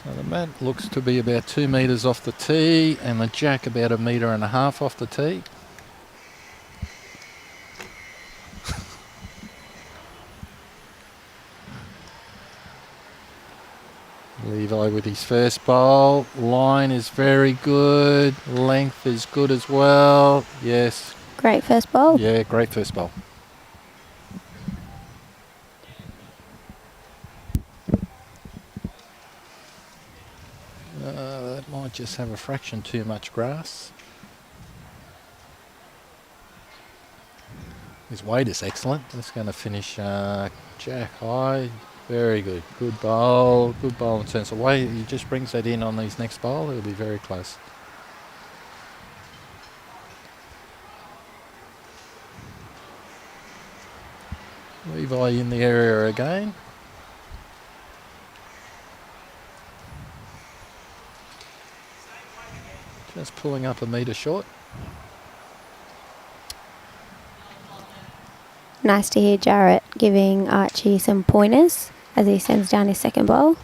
So the mat looks to be about 2 metres off the tee and the jack about 1.5 metres off the tee. Levi with his first bowl. Line is very good. Length is good as well. Yes. Great first bowl. Yeah, great first bowl. That might just have a fraction too much grass. His weight is excellent. That's going to finish jack high. Very good. Good bowl. Good bowl in terms of weight. He just brings that in on his next bowl. It'll be very close. Levi in the area again. Just pulling up 1 metre short. Nice to hear Jarrett giving Archie some pointers as he sends down his second bowl,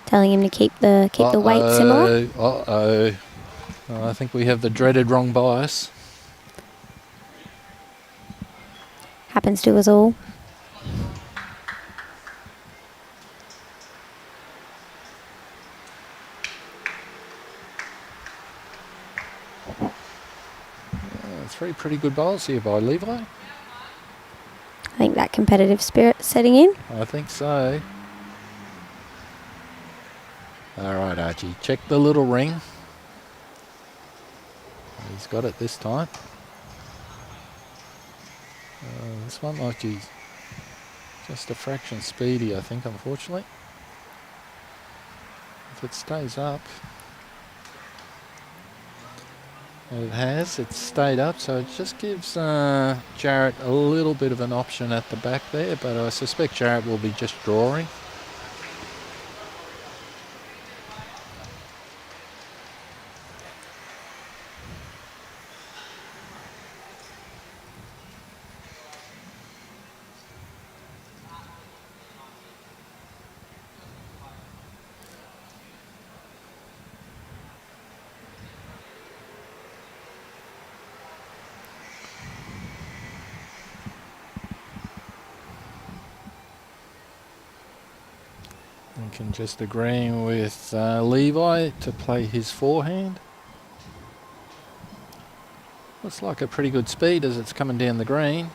telling him to keep the weight similar. Uh-oh. I think we have the dreaded wrong bias. Happens to us all. Three pretty good bowls here by Levi. I think that competitive spirit setting in. I think so. All right, Archie, check the little ring. He's got it this time. This one might be just a fraction speedy, I think, unfortunately. If it stays up. It has, it's stayed up, so it just gives Jarrett a little bit of an option at the back there, but I suspect Jarrett will be just drawing. Can just agreeing with Levi to play his forehand. Looks like a pretty good speed as it's coming down the green.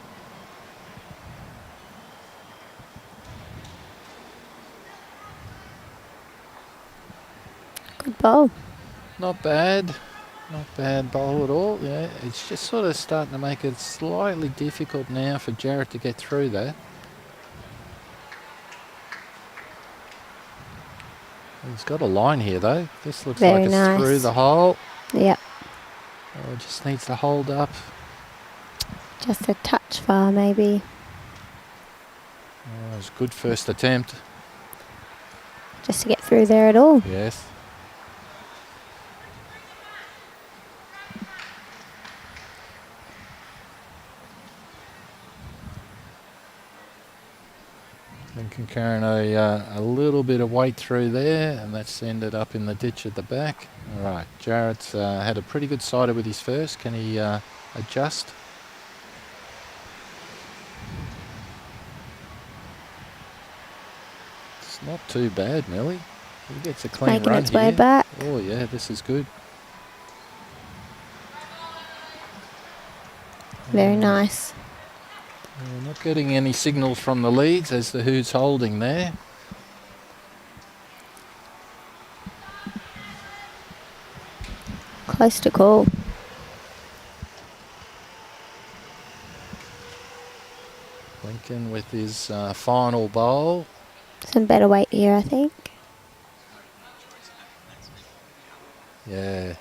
Good bowl. Not bad. Not bad bowl at all. Yeah, it's just sort of starting to make it slightly difficult now for Jarrett to get through that. He's got a line here though. This looks Very like it's nice. through the hole. Yep. Oh, it just needs to hold up. Just a touch far maybe. Oh, it was a good first attempt. Just to get through there at all. Yes. Lincoln carrying a little bit of weight through there, and that's ended up in the ditch at the back. All right, Jarrett's had a pretty good sider with his first. Can he adjust? It's not too bad, Millie. He gets a clean Making run its here. way back. Oh yeah, this is good. Very nice. We're not getting any signals from the leads as to who's holding there. Close to call. Lincoln with his final bowl. Some better weight here, I think. Yeah.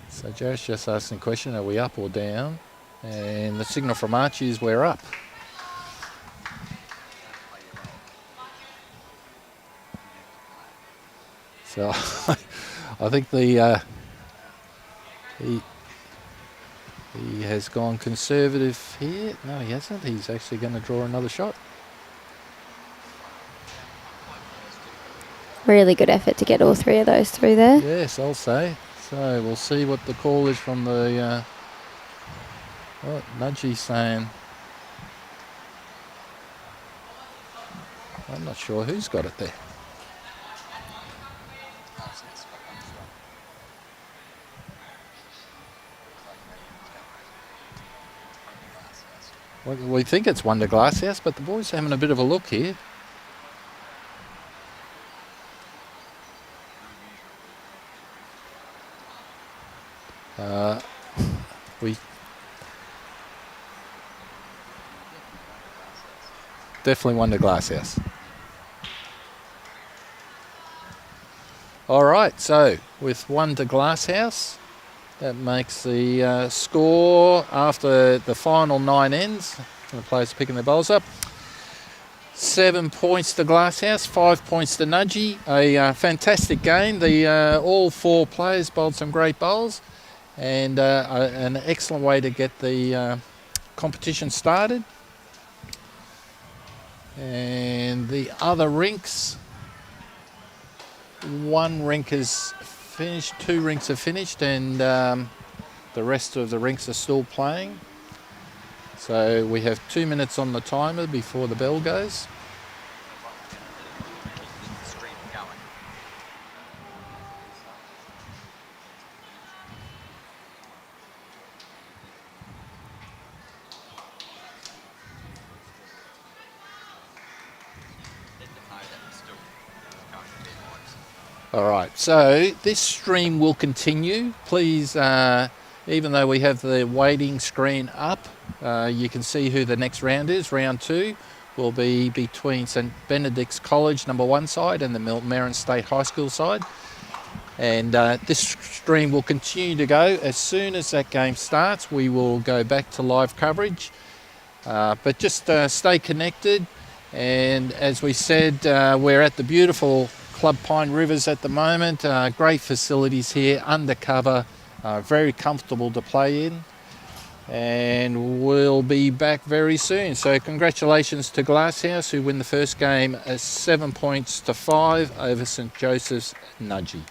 So Jarrett's just asking the question, are we up or down? And the signal from Archie is we're up. So I think the he has gone conservative here. No, he hasn't. He's actually going to draw another shot. Really good effort to get all three of those through there. Yes, I'll say. So we'll see what the call is from the... what Nudgee's saying. I'm not sure who's got it there. Well, we think it's Wonder Glasshouse, but the boys are having a bit of a look here. We definitely Wonder Glasshouse. All right, so with Wonder Glasshouse, that makes the score after the final 9 ends. The players picking their bowls up. 7 points to Glasshouse, 5 points to Nudgee. A fantastic game. All 4 players bowled some great bowls, and an excellent way to get the competition started. And the other rinks, 1 rink is finished, 2 rinks are finished, and the rest of the rinks are still playing. So we have 2 minutes on the timer before the bell goes. All right, so this stream will continue. Please, even though we have the waiting screen up, you can see who the next round is. Round 2 will be between St Benedict's College number 1 side and the Millmerran State High School side. And this stream will continue to go. As soon as that game starts, we will go back to live coverage. But just stay connected. And as we said, we're at the beautiful Club Pine Rivers at the moment. Great facilities here, undercover, very comfortable to play in. And we'll be back very soon. So congratulations to Glasshouse, who win the first game as 7 points to 5 over St Joseph's Nudgee.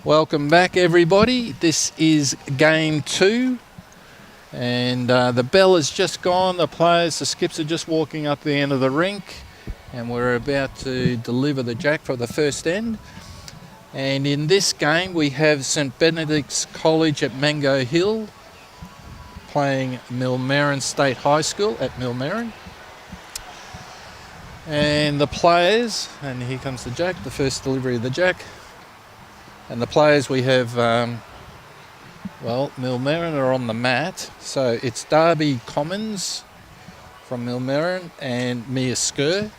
Welcome back, everybody. This is game 2, and the bell has just gone. The skips are just walking up the end of the rink, and we're about to deliver the jack for the first end. And in this game, we have St Benedict's College at Mango Hill playing Millmerran State High School at Millmerran. And the players, and here comes the jack, the first delivery of the jack. And the players we have, Millmerran are on the mat. So it's Darby Commens from Millmerran and Mia Scurr.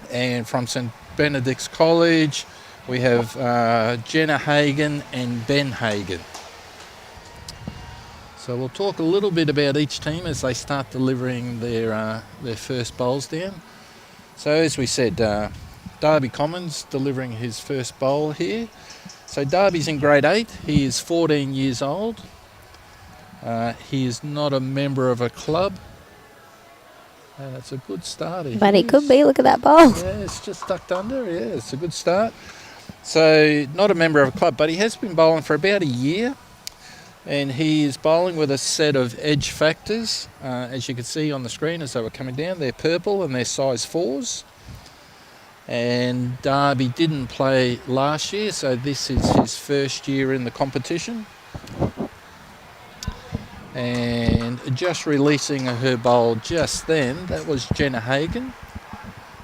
And from St Benedict's College, we have Jenna Hagan and Ben Hagan. So we'll talk a little bit about each team as they start delivering their first bowls down. So as we said, Darby Commens delivering his first bowl here. So Darby's in grade 8, he is 14 years old. He is not a member of a club. And it's a good start. But he could be, look at that bowl. Yeah, it's just tucked under, yeah, it's a good start. So not a member of a club, but he has been bowling for about a year. And he is bowling with a set of edge factors. As you can see on the screen as they were coming down, they're purple and they're size 4s. And Darby didn't play last year, so this is his first year in the competition. And just releasing her bowl just then, that was Jenna Hagan.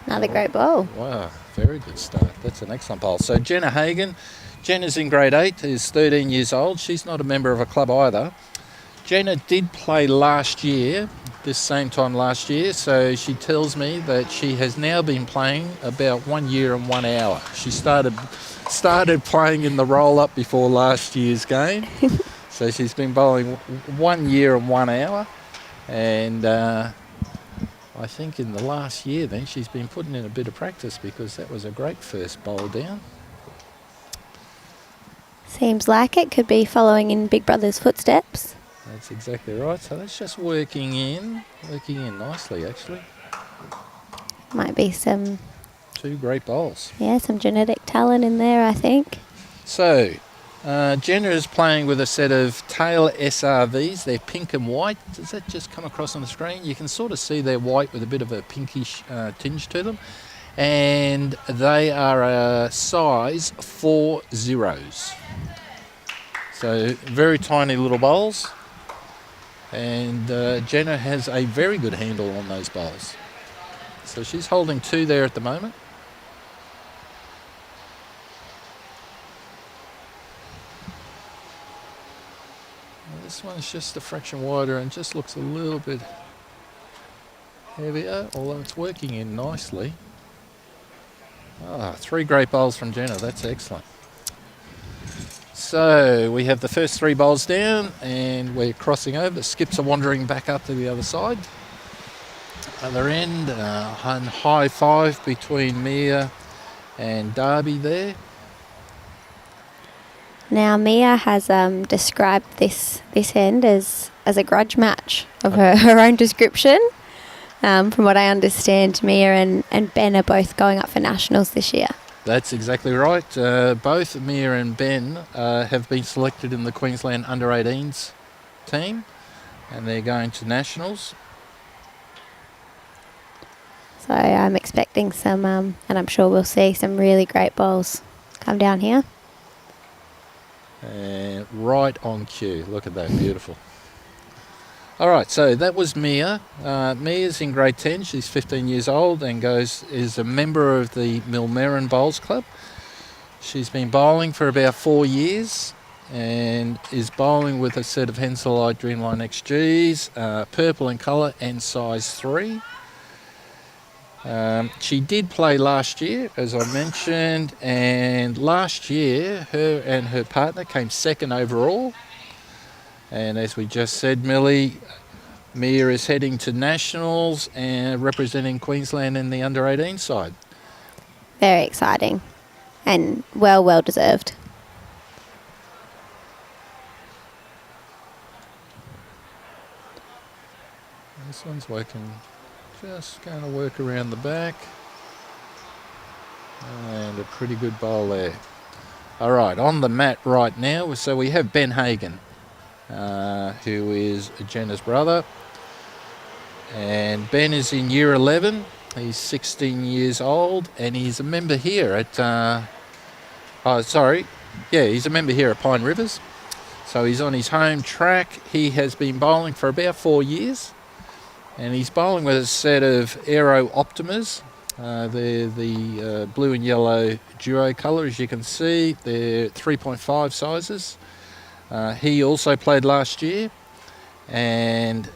Another great bowl. Wow, very good start. That's an excellent bowl. So Jenna Hagan, Jenna's in grade 8, is 13 years old. She's not a member of a club either. Jenna did play last year, this same time last year, so she tells me that she has now been playing about 1 year and 1 hour. She started playing in the roll-up before last year's game, so she's been bowling 1 year and 1 hour, and I think in the last year then she's been putting in a bit of practice because that was a great first bowl down. Seems like it could be following in Big Brother's footsteps. That's exactly right. So that's just working in nicely, actually. Might be some... 2 great bowls. Yeah, some genetic talent in there, I think. So, Jenna is playing with a set of tail SRVs. They're pink and white. Does that just come across on the screen? You can sort of see they're white with a bit of a pinkish tinge to them. And they are a size 4 zeros. So, very tiny little bowls. And Jenna has a very good handle on those bowls. So she's holding 2 there at the moment. Well, this one's just a fraction wider and just looks a little bit heavier, although it's working in nicely. 3 great bowls from Jenna, that's excellent. So we have the first 3 bowls down and we're crossing over. The skips are wandering back up to the other side. Other end, high 5 between Mia and Darby there. Now Mia has described this end as a grudge match of her own description. From what I understand, Mia and Ben are both going up for nationals this year. That's exactly right. Both Mia and Ben have been selected in the Queensland Under-18s team, and they're going to nationals. So I'm expecting some, and I'm sure we'll see some really great bowls come down here. And right on cue. Look at that, beautiful. All right, so that was Mia. Mia's in grade 10. She's 15 years old and is a member of the Millmerran Bowls Club. She's been bowling for about 4 years and is bowling with a set of Henselite Dreamline XGs, purple in colour and size 3. She did play last year, as I mentioned, and last year her and her partner came 2nd overall. And as we just said, Millie, Mia is heading to nationals and representing Queensland in the under-18 side. Very exciting and well deserved. This one's working, just going to work around the back. And a pretty good bowl there. All right, on the mat right now, so we have Ben Hagan, who is Jenna's brother. And Ben is in year 11. He's 16 years old, and he's a member here at, he's a member here at Pine Rivers. So he's on his home track. He has been bowling for about 4 years, and he's bowling with a set of Aero Optimas. They're the blue and yellow duo colour, as you can see. They're 3.5 sizes. He also played last year, and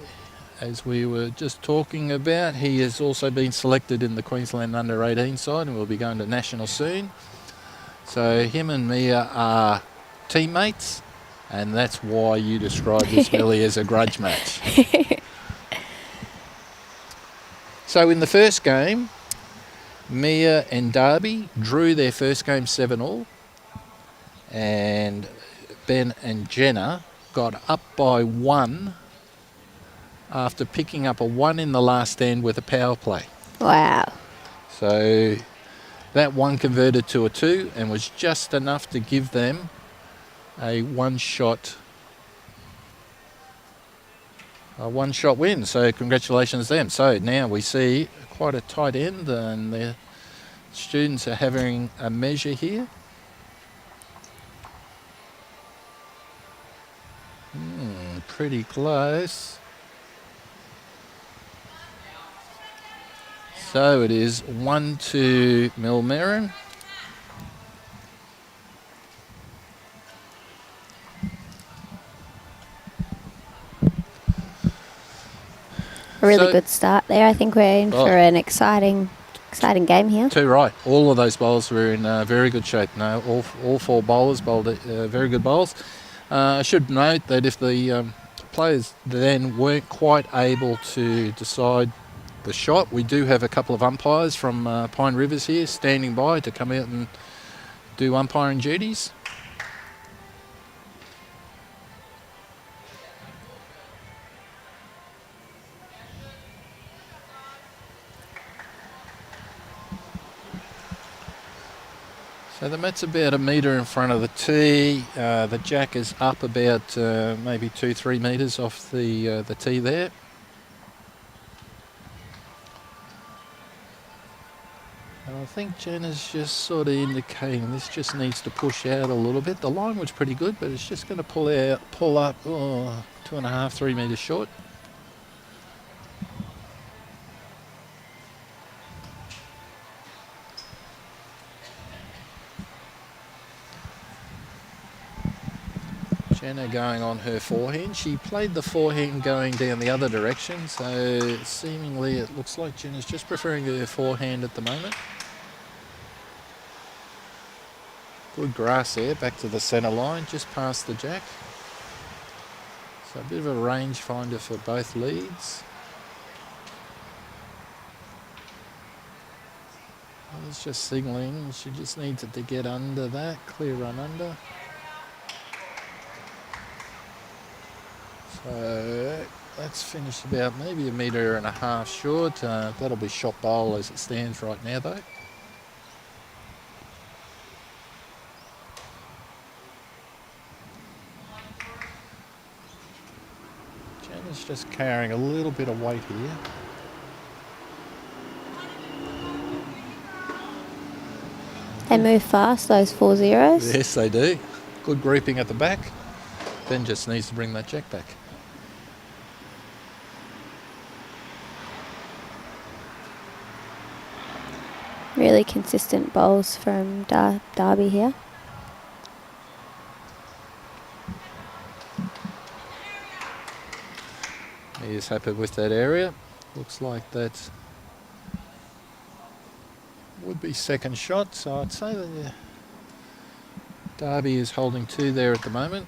as we were just talking about, he has also been selected in the Queensland under-18 side and will be going to national soon. So him and Mia are teammates, and that's why you described this, Millie, as a grudge match. So in the first game, Mia and Darby drew their first game 7-all, and Ben and Jenna got up by 1 after picking up a 1 in the last end with a power play. Wow. So that 1 converted to a 2 and was just enough to give them a one-shot win. So congratulations to them. So now we see quite a tight end, and the students are having a measure here. Pretty close. So it is 1 to Millmerran. A really good start there. I think we're in for an exciting game here. Too right. All of those bowlers were in very good shape. No, all 4 bowlers bowled very good bowls. I should note that if the players then weren't quite able to decide the shot, we do have a couple of umpires from Pine Rivers here standing by to come out and do umpiring duties. So the mat's about 1 metre in front of the tee. The jack is up about maybe 2-3 metres off the tee there. And I think Jenna's just sort of indicating this just needs to push out a little bit. The line was pretty good, but it's just going to pull up 2.5, 3 metres short. Jenna going on her forehand. She played the forehand going down the other direction, so seemingly it looks like Jenna's just preferring her forehand at the moment. Good grass there, back to the centre line, just past the jack. So a bit of a range finder for both leads. It's just signalling, she just needs it to get under that, clear run under. So that's finished about maybe 1.5 metres short. That'll be shot bowl as it stands right now though. Jenna's just carrying a little bit of weight here. They move fast, those 4 zeros. Yes, they do. Good grouping at the back. Ben just needs to bring that jack back. Really consistent bowls from Darby here. He is happy with that area. Looks like that would be second shot, so I'd say that Darby is holding 2 there at the moment.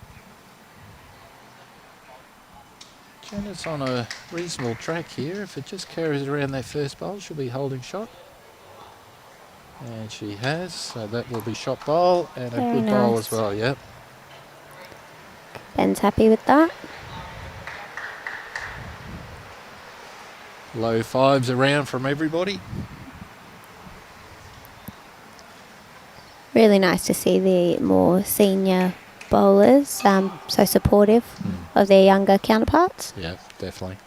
Jenna's on a reasonable track here. If it just carries around that first bowl, she'll be holding shot. And she has, so that will be shot bowl and Very a good nice. bowl as well, yep. Ben's happy with that. Low 5s around from everybody. Really nice to see the more senior bowlers so supportive of their younger counterparts. Yeah, definitely.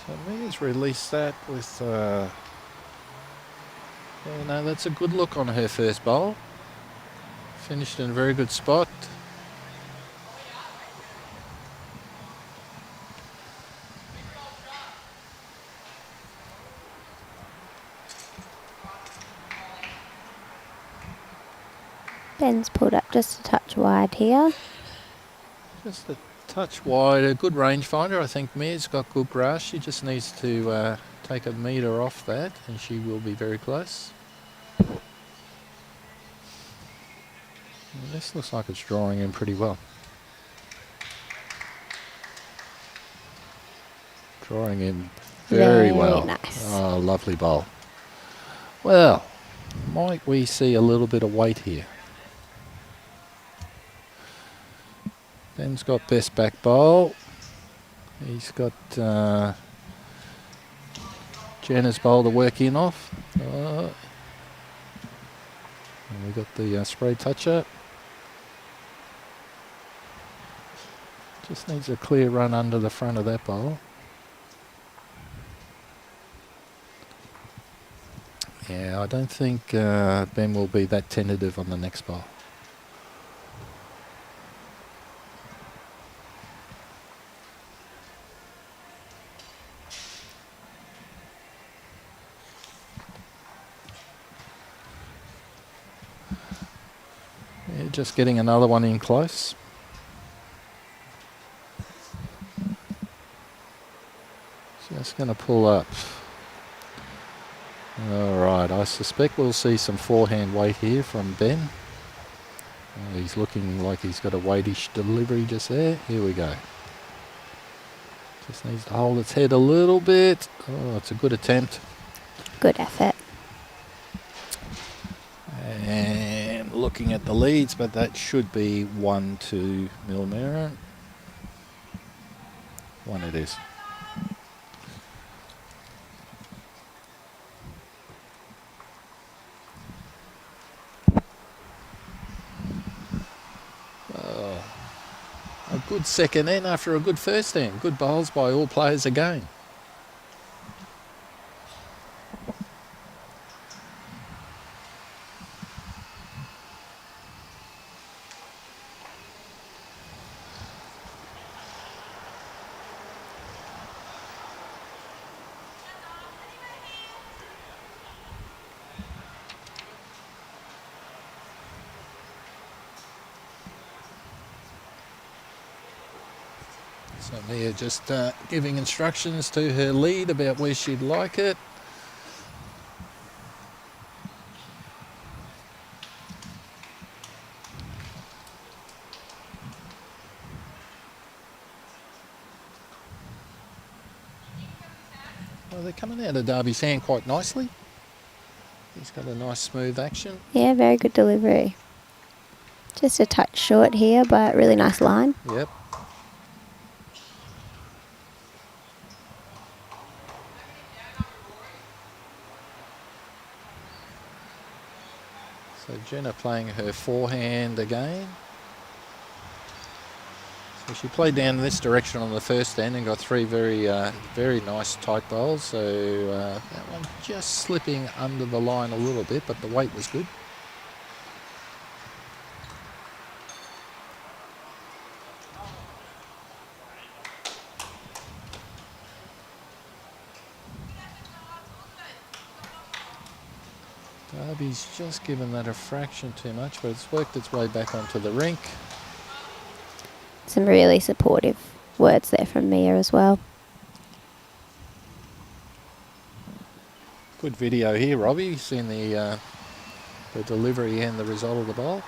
So Mia's released that with, yeah, no, that's a good look on her first bowl. Finished in a very good spot. Ben's pulled up just a touch wide here. Just a touch wide, a good rangefinder. I think Mia's got good grass. She just needs to take a metre off that and she will be very close. This looks like it's drawing in pretty well. Drawing in very well. Nice. Oh, lovely bowl. Well, might we see a little bit of weight here? Ben's got best back bowl. He's got Jenna's bowl to work in off. And we got the spray toucher. Just needs a clear run under the front of that bowl. Yeah, I don't think Ben will be that tentative on the next bowl. Yeah, just getting another one in close. Just going to pull up. All right, I suspect we'll see some forehand weight here from Ben. He's looking like he's got a weightish delivery just there. Here we go. Just needs to hold its head a little bit. Oh, it's a good attempt. Good effort. And looking at the leads, but that should be 1-2 Millmerran. 1 it is. A good second end after a good first end. Good bowls by all players again. So Mia just giving instructions to her lead about where she'd like it. Well, they're coming out of Darby's hand quite nicely. He's got a nice smooth action. Yeah, very good delivery. Just a touch short here, but really nice line. Yep. So Jenna playing her forehand again. So she played down this direction on the first end and got 3 very nice tight bowls. So that one just slipping under the line a little bit, but the weight was good. Darby's just given that a fraction too much, but it's worked its way back onto the rink. Some really supportive words there from Mia as well. Good video here, Robbie. You've seen the delivery and the result of the bowl.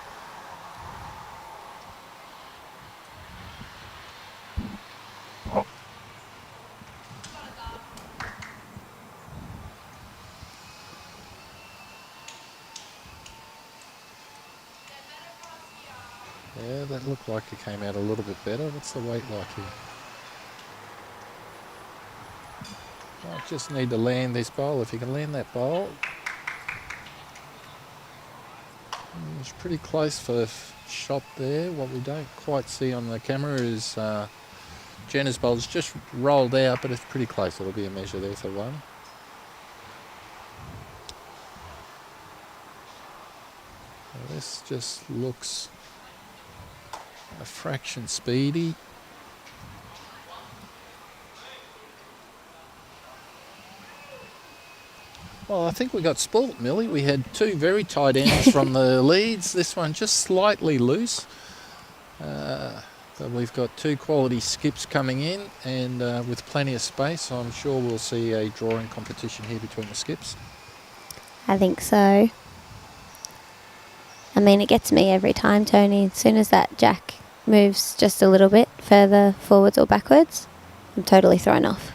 Yeah, that looked like it came out a little bit better. What's the weight like here? I just need to land this bowl. If you can land that bowl. It's pretty close for shot there. What we don't quite see on the camera is Jenna's bowl's just rolled out, but it's pretty close. It'll be a measure there for one. Well, this just looks a fraction speedy. Well, I think we got spoilt, Millie. We had two very tight ends from the leads. This one just slightly loose. But we've got two quality skips coming in, and with plenty of space, so I'm sure we'll see a drawing competition here between the skips. I think so. I mean, it gets me every time, Tony. As soon as that jack moves just a little bit further forwards or backwards, I'm totally thrown off.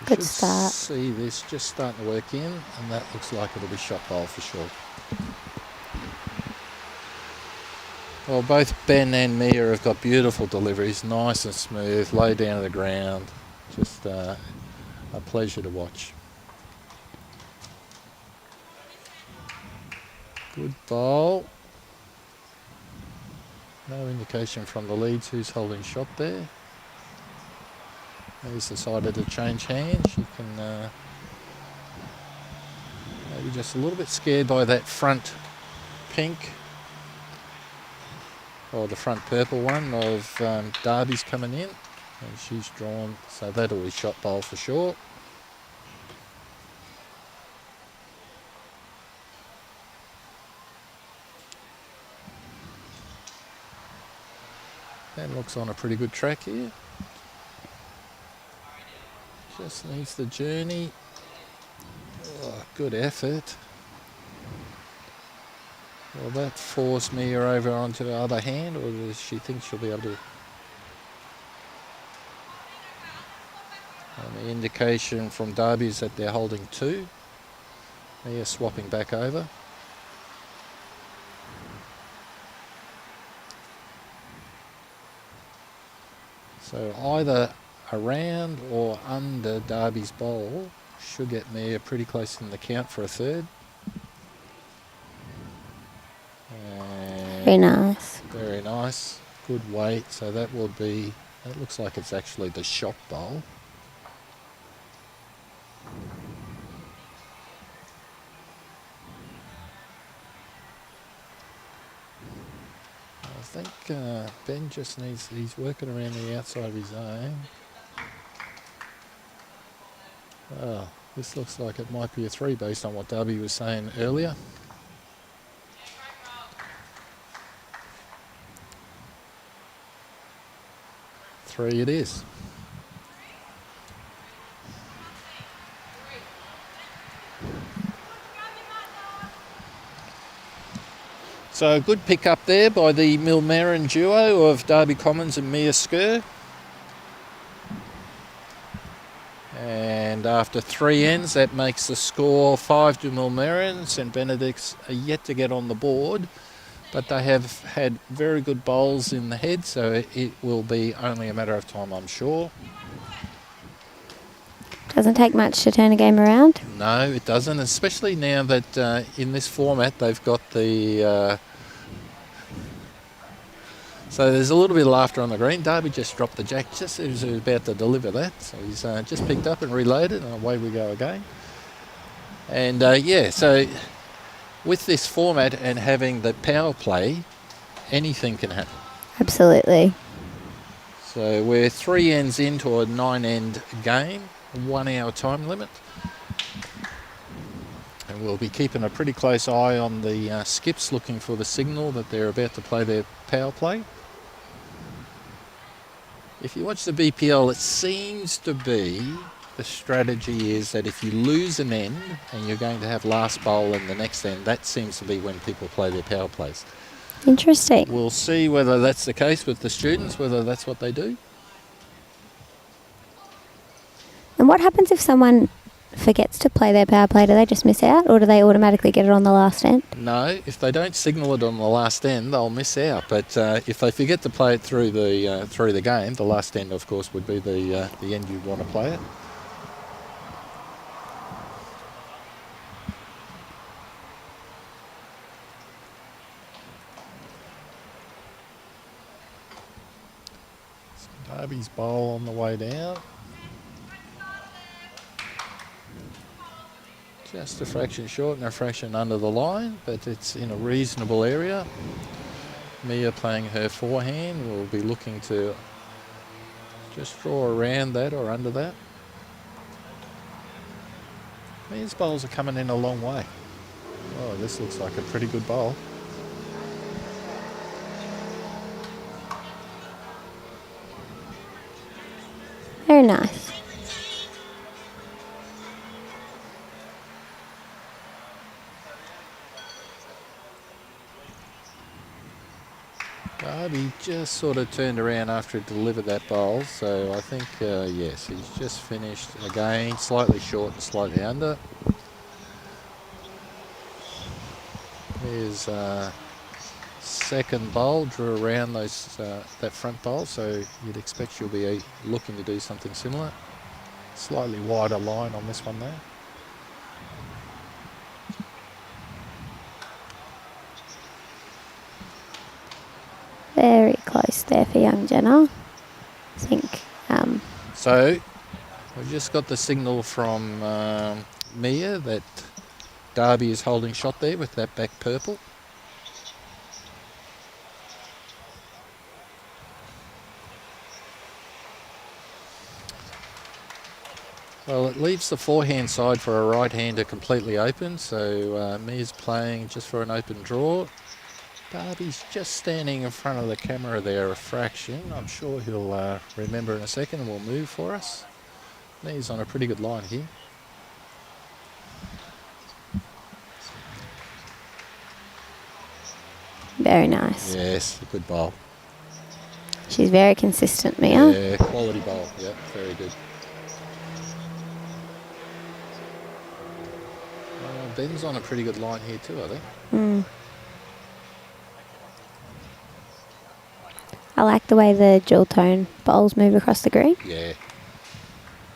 Good start. See this just starting to work in, and that looks like it'll be shot bowl for sure. Well, both Ben and Mia have got beautiful deliveries, nice and smooth, low down to the ground. Just a pleasure to watch. Good bowl. No indication from the leads who's holding shot there. He's decided to change hands. You can maybe just a little bit scared by that front pink, or the front purple one of Darby's coming in, and she's drawn, so that'll be shot bowl for sure. That looks on a pretty good track here. Just needs the journey. Oh, good effort. Will that force Mia over onto the other hand, or does she think she'll be able to? And the indication from Darby is that they're holding two. Mia swapping back over. So either around or under Darby's bowl should get Mia pretty close in the count for a third. And very nice. Very nice. Good weight. So that will be, that looks like it's actually the shot bowl. I think Ben just needs, he's working around the outside of his zone. Oh, this looks like it might be a three based on what Darby was saying earlier. Three it is. So a good pick up there by the Millmerran duo of Darby Commens and Mia Scurr. And after three ends, that makes the score 5 to Millmerran. St Benedict's are yet to get on the board, but they have had very good bowls in the head, so it will be only a matter of time, I'm sure. Doesn't take much to turn a game around. No, it doesn't, especially now that in this format they've got the... So there's a little bit of laughter on the green. Darby just dropped the jack just as he was about to deliver that. So he's just picked up and reloaded, and away we go again. And yeah, so with this format and having the power play, anything can happen. Absolutely. So we're 3 ends into a 9-end game, 1 hour time limit. And we'll be keeping a pretty close eye on the skips, looking for the signal that they're about to play their power play. If you watch the BPL, it seems to be the strategy is that if you lose an end and you're going to have last bowl in the next end, that seems to be when people play their power plays. Interesting. We'll see whether that's the case with the students, whether that's what they do. And what happens if someone forgets to play their power play? Do they just miss out, or do they automatically get it on the last end? No, if they don't signal it on the last end, they'll miss out. But if they forget to play it through the game, the last end, of course, would be the end you want to play it. Darby's bowl on the way down. Just a fraction short and a fraction under the line, but it's in a reasonable area. Mia playing her forehand will be looking to just draw around that or under that. Mia's bowls are coming in a long way. Oh, this looks like a pretty good bowl. Very nice. Darby just sort of turned around after he delivered that bowl, so I think, yes, he's just finished again, slightly short and slightly under. Here's second bowl, drew around those that front bowl, so you'd expect she'll be looking to do something similar. Slightly wider line on this one there. Very close there for young Jenna. I think. So we've just got the signal from Mia that Darby is holding shot there with that back purple. Well, it leaves the forehand side for a right-hander completely open, so Mia's playing just for an open draw. Darby's just standing in front of the camera there a fraction. I'm sure he'll remember in a second and will move for us. Mia's on a pretty good line here. Very nice. Yes, a good bowl. She's very consistent, Mia. Yeah, quality bowl. Yeah, very good. Ben's on a pretty good line here too, I think. Mm. I like the way the dual tone bowls move across the green. Yeah.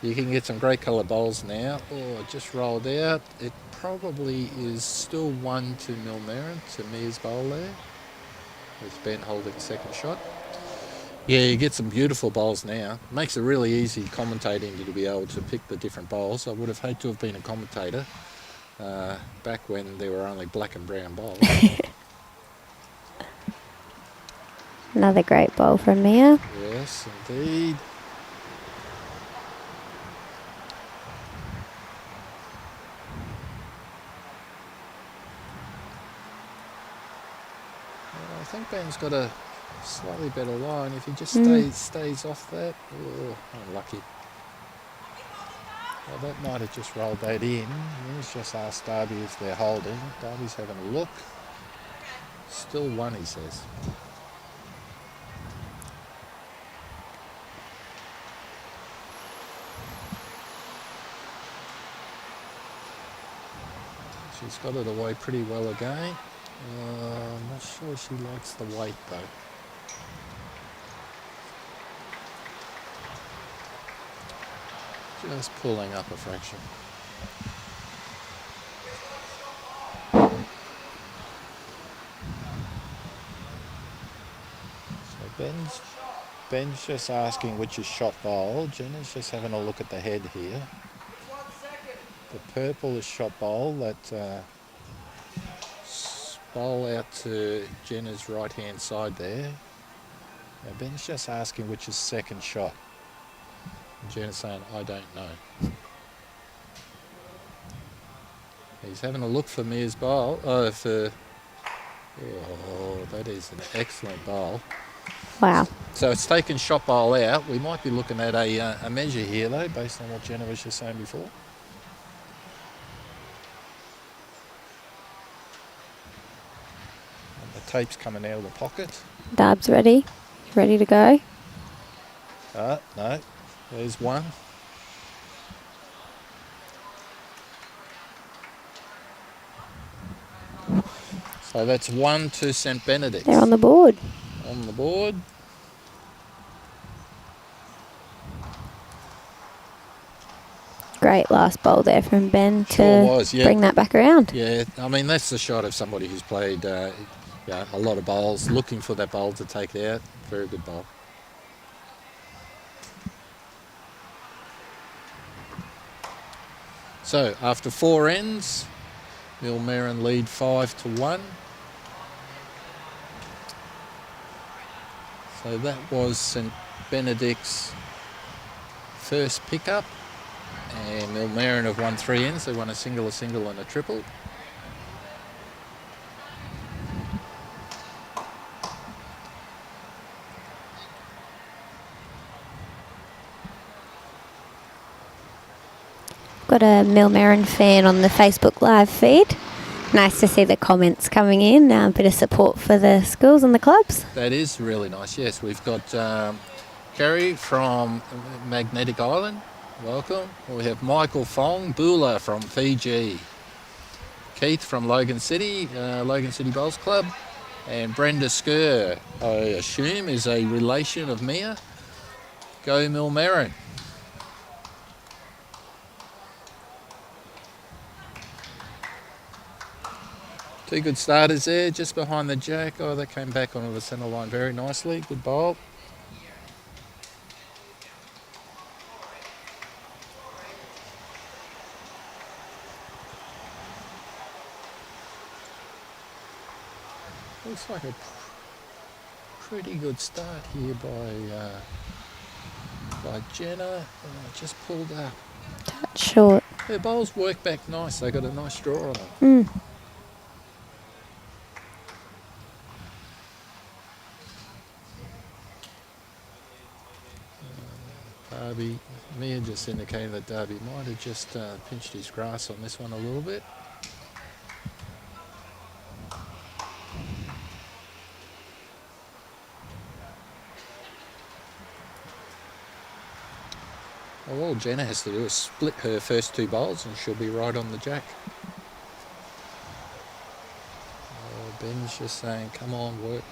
You can get some great colour bowls now. Oh, it just rolled out. It probably is still 1 to Millmerran, to Mia's bowl there. With Ben holding a second shot. Yeah, you get some beautiful bowls now. Makes it really easy commentating to be able to pick the different bowls. I would have hated to have been a commentator back when there were only black and brown bowls. Another great bowl from Mia. Yes, indeed. I think Ben's got a slightly better line. If he just stays off that, oh, unlucky. Well, that might have just rolled that in. He's just asked Darby if they're holding. Darby's having a look. Still 1, he says. She's got it away pretty well again. I'm not sure she likes the weight though. Just pulling up a fraction. So Ben's just asking which is shot bowl. Jenna's just having a look at the head here. The purple is shot bowl, that bowl out to Jenna's right hand side there. Now Ben's just asking which is second shot. And Jenna's saying, I don't know. He's having a look for Mia's bowl. Oh, that is an excellent bowl. Wow. So it's taken shot bowl out. We might be looking at a measure here though, based on what Jenna was just saying before. tape's coming out of the pocket. Darb's ready. Ready to go. No, there's one. So that's 1 to St. Benedict. They're on the board. On the board. Great last bowl there from Ben Sure to was, yeah. bring that back around. Yeah, I mean, that's the shot of somebody who's played a lot of bowls, looking for that bowl to take it out. Very good bowl. So, after 4 ends, Millmerran lead 5-1. So that was St. Benedict's first pickup. And Millmerran have won 3 ends. They won a single, and a triple. Got a Millmerran fan on the Facebook Live feed. Nice to see the comments coming in. A bit of support for the schools and the clubs. That is really nice. Yes, we've got Kerry from Magnetic Island. Welcome. We have Michael Fong, Muller from Fiji. Keith from Logan City Bowls Club. And Brenda Scurr, I assume, is a relation of Mia. Go Millmerran. Two good starters there, just behind the jack. Oh, they came back onto the centre line very nicely. Good bowl. Looks like a pretty good start here by Jenna. Just pulled up. Touch short. Their bowls work back nice. They got a nice draw on them. Darby, Mia just indicated that Darby might have just pinched his grass on this one a little bit. Well, all Jenna has to do is split her first 2 bowls and she'll be right on the jack. Oh, Ben's just saying, come on, work.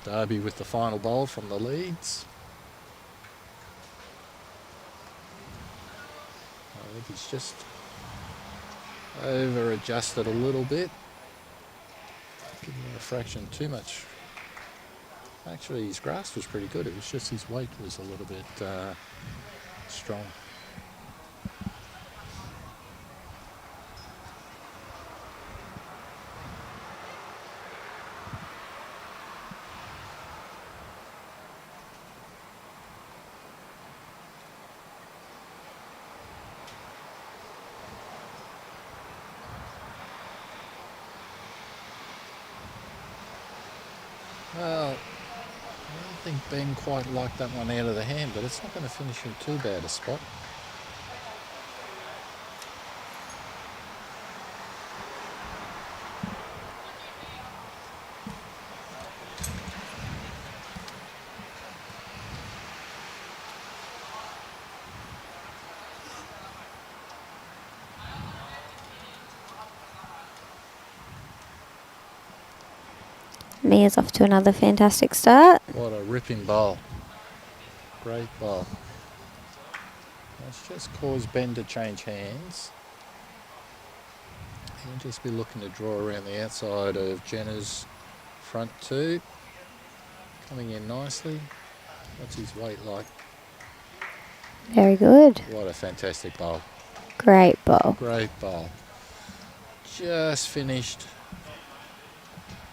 Darby with the final bowl from the leads. I think he's just over-adjusted a little bit. Giving him a fraction too much. Actually, his grasp was pretty good. It was just his weight was a little bit strong. Well, I don't think Ben quite liked that one out of the hand, but it's not going to finish in too bad a spot. Mia's off to another fantastic start. What a ripping bowl. Great bowl. Let's just cause Ben to change hands. He'll just be looking to draw around the outside of Jenna's front 2. Coming in nicely. What's his weight like? Very good. What a fantastic bowl. Great bowl. Great bowl. Just finished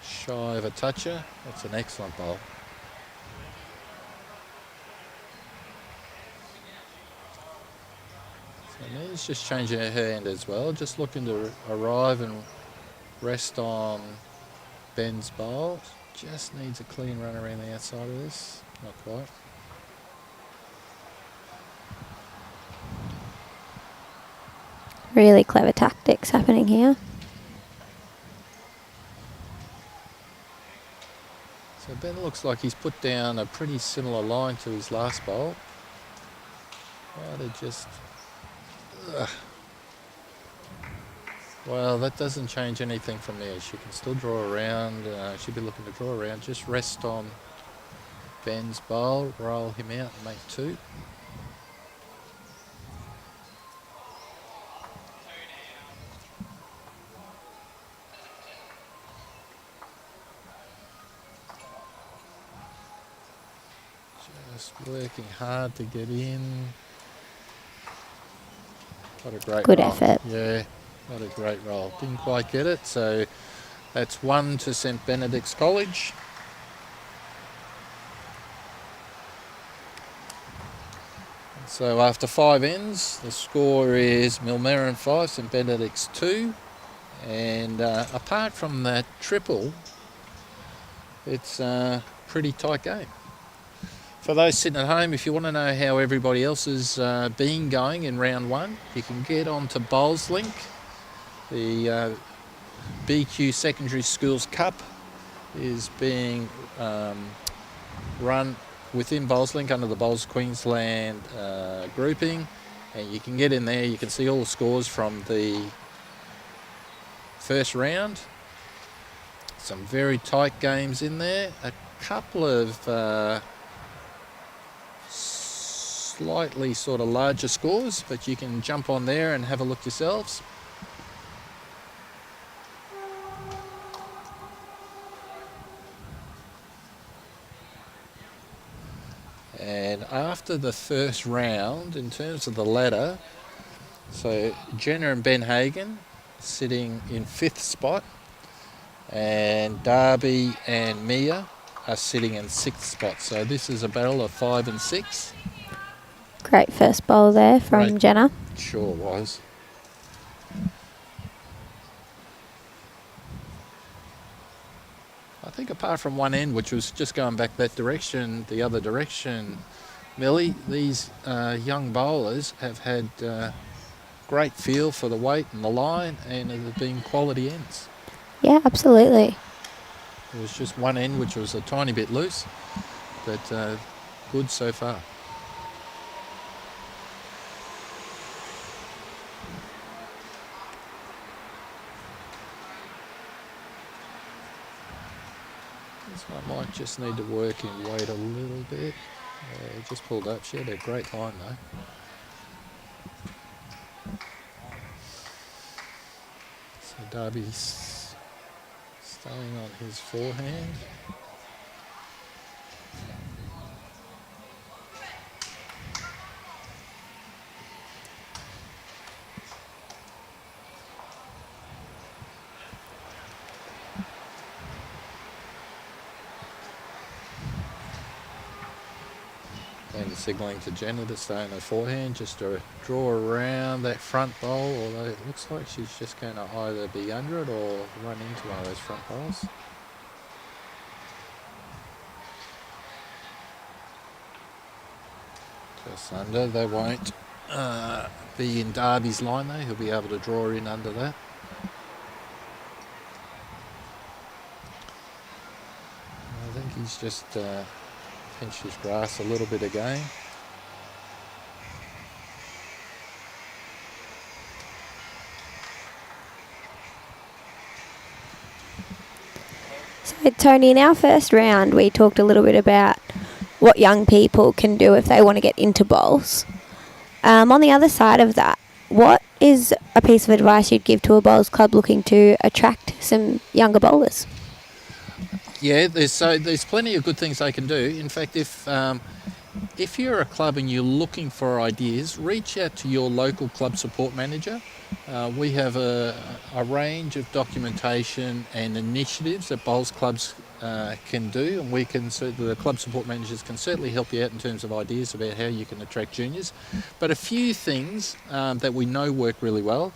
shy of a toucher. That's an excellent bowl. So Mia's just changing her hand as well, just looking to arrive and rest on Ben's bowl. Just needs a clean run around the outside of this. Not quite. Really clever tactics happening here. So Ben looks like he's put down a pretty similar line to his last bowl. They just... Ugh. Well, that doesn't change anything from there. She can still draw around. She'll be looking to draw around. Just rest on Ben's bowl, roll him out and make 2. Just working hard to get in. What a great Good roll. effort. Yeah, what a great roll. Didn't quite get it, so that's 1 to St Benedict's College. So after 5 ends, the score is Millmerran 5, St Benedict's 2. And apart from that triple, it's a pretty tight game. For those sitting at home, if you want to know how everybody else has been going in round 1, you can get onto BowlsLink. The BQ Secondary Schools Cup is being run within BowlsLink under the Bowls Queensland grouping, and you can get in there. You can see all the scores from the first round. Some very tight games in there. A couple of slightly sort of larger scores, but you can jump on there and have a look yourselves. And after the first round, in terms of the ladder, so Jenna and Ben Hagan sitting in 5th spot, and Darby and Mia are sitting in 6th spot. So this is a battle of 5 and 6. Great first bowl there from Jenna. Sure was. I think apart from one end, which was just going back that direction, the other direction, Millie, these young bowlers have had great feel for the weight and the line, and it have been quality ends. Yeah, absolutely. It was just one end which was a tiny bit loose, but good so far. I might just need to work in weight a little bit. Just pulled up. She had a great line though. So Darby's staying on his forehand. And signalling to Jenna to stay on her forehand, just to draw around that front bowl, although it looks like she's just going to either be under it or run into one of those front bowls. Just under. They won't be in Darby's line though. He'll be able to draw in under that. I think he's just pinched his grass a little bit again. So Tony, in our first round we talked a little bit about what young people can do if they want to get into bowls. On the other side of that, what is a piece of advice you'd give to a bowls club looking to attract some younger bowlers? Yeah, there's plenty of good things they can do. In fact, if you're a club and you're looking for ideas, reach out to your local club support manager. We have a range of documentation and initiatives that bowls clubs can do, and the club support managers can certainly help you out in terms of ideas about how you can attract juniors. But a few things that we know work really well.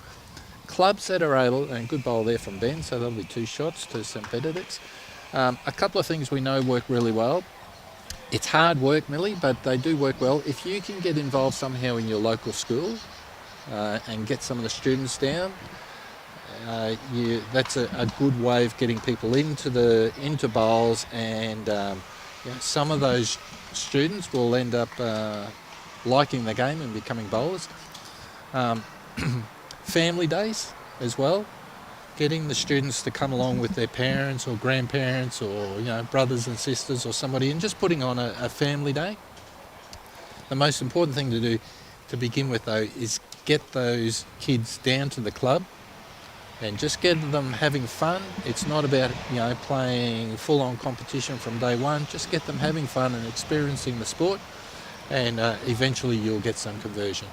Clubs that are able, and good bowl there from Ben, so that'll be 2 shots to St Benedict's. A couple of things we know work really well. It's hard work, Millie, but they do work well. If you can get involved somehow in your local school, and get some of the students down. That's a good way of getting people into bowls, and some of those students will end up liking the game and becoming bowlers. Family days as well, getting the students to come along with their parents or grandparents or brothers and sisters or somebody, and just putting on a family day. The most important thing to do to begin with, though, is get those kids down to the club and just get them having fun. It's not about playing full-on competition from day one. Just get them having fun and experiencing the sport, and eventually you'll get some conversion.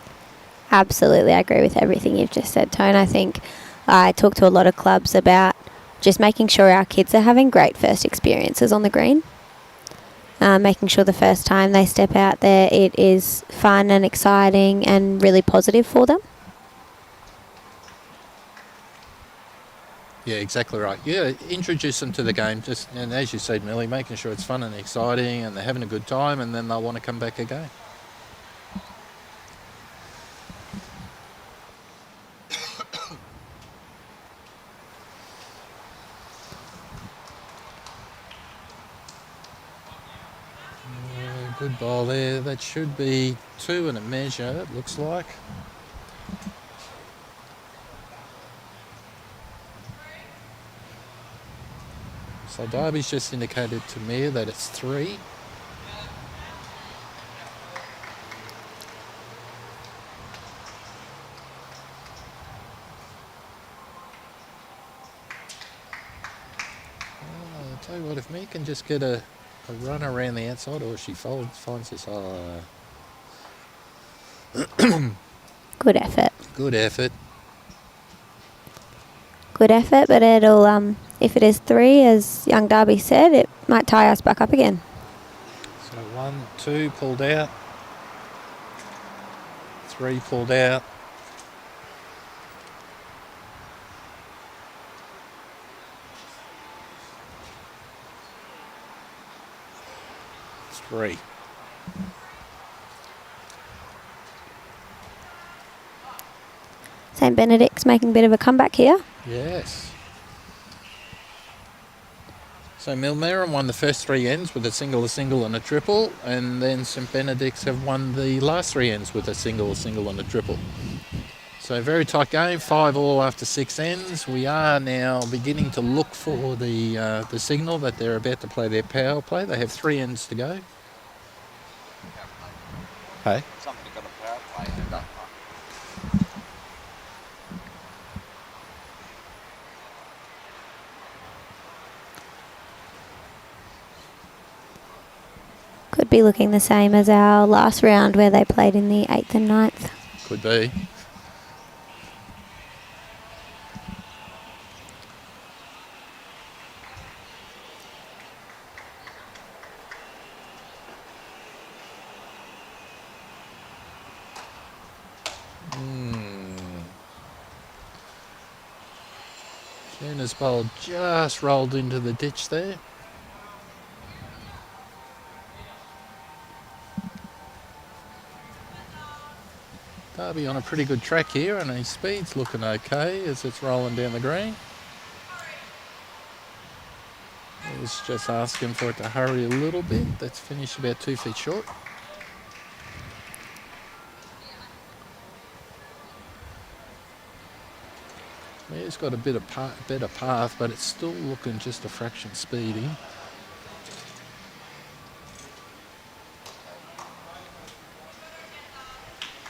Absolutely, I agree with everything you've just said, Tone. I think I talk to a lot of clubs about just making sure our kids are having great first experiences on the green. Making sure the first time they step out there, it is fun and exciting and really positive for them. Yeah, exactly right. Yeah, introduce them to the game, and as you said, Millie, making sure it's fun and exciting and they're having a good time, and then they'll want to come back again. Good ball there. That should be 2 and a measure, it looks like. So Darby's just indicated to me that it's 3. I'll tell you what, if me can just get a run around the outside, or she finds this. Good effort. Good effort. Good effort, but it'll, if it is 3, as young Darby said, it might tie us back up again. So 1, 2 pulled out. 3 pulled out. 3. St. Benedict's making a bit of a comeback here. Yes. So Millmerran won the first 3 ends with a single, and a triple, and then St. Benedict's have won the last 3 ends with a single, and a triple. So very tight game, 5 all after 6 ends. We are now beginning to look for the signal that they're about to play their power play. They have 3 ends to go. Hey? Somebody got a power play in that one. Could be looking the same as our last round where they played in the 8th and 9th. Could be. Jenna's bowl just rolled into the ditch there. Darby on a pretty good track here, and his speed's looking okay as it's rolling down the green. I was just asking for it to hurry a little bit. That's finished about 2 feet short. Yeah, it's got a bit of better path, but it's still looking just a fraction speedy.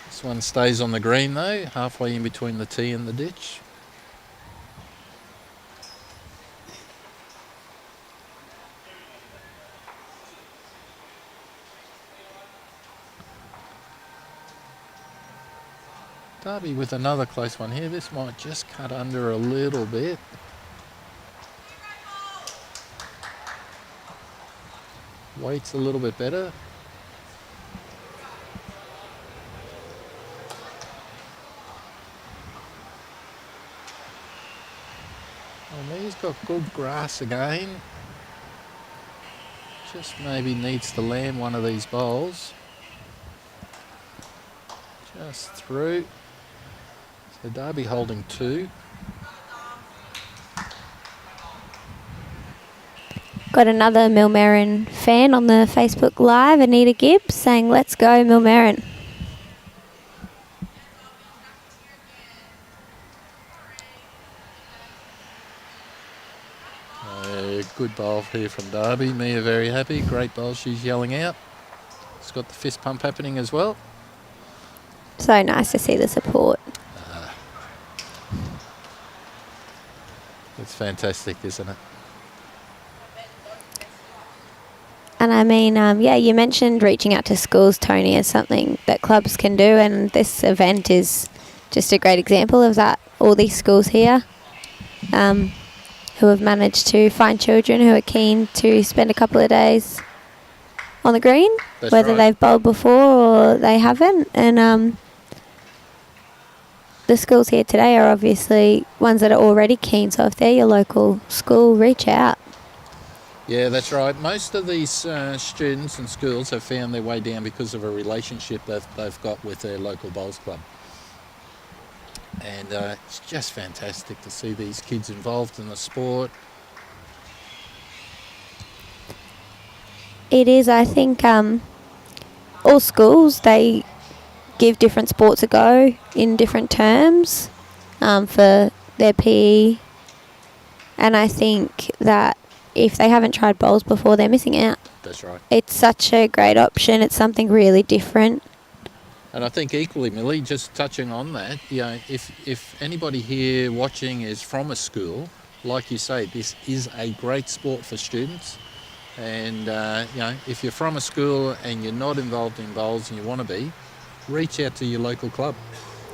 This one stays on the green though, halfway in between the tee and the ditch. Darby with another close one here. This might just cut under a little bit. Weight's a little bit better. And he's got good grass again. Just maybe needs to land one of these bowls. Just through. So Darby holding 2. Got another Millmerran fan on the Facebook Live, Anita Gibbs, saying, "Let's go, Millmerran." Good bowl here from Darby. Mia very happy. Great bowl she's yelling out. It's got the fist pump happening as well. So nice to see the support. It's fantastic, isn't it? And I mean, yeah, you mentioned reaching out to schools, Tony, as something that clubs can do, and this event is just a great example of that. All these schools here who have managed to find children who are keen to spend a couple of days on the green, That's whether right. they've bowled before or they haven't. And the schools here today are obviously ones that are already keen, so if they're your local school, reach out. Yeah, that's right. Most of these students and schools have found their way down because of a relationship that they've got with their local bowls club. And it's just fantastic to see these kids involved in the sport. It is, I think, all schools, they give different sports a go in different terms for their PE. And I think that if they haven't tried bowls before, they're missing out. That's right. It's such a great option. It's something really different. And I think equally, Millie, just touching on that, you know, if anybody here watching is from a school, like you say, this is a great sport for students. And, you know, if you're from a school and you're not involved in bowls and you want to be, reach out to your local club.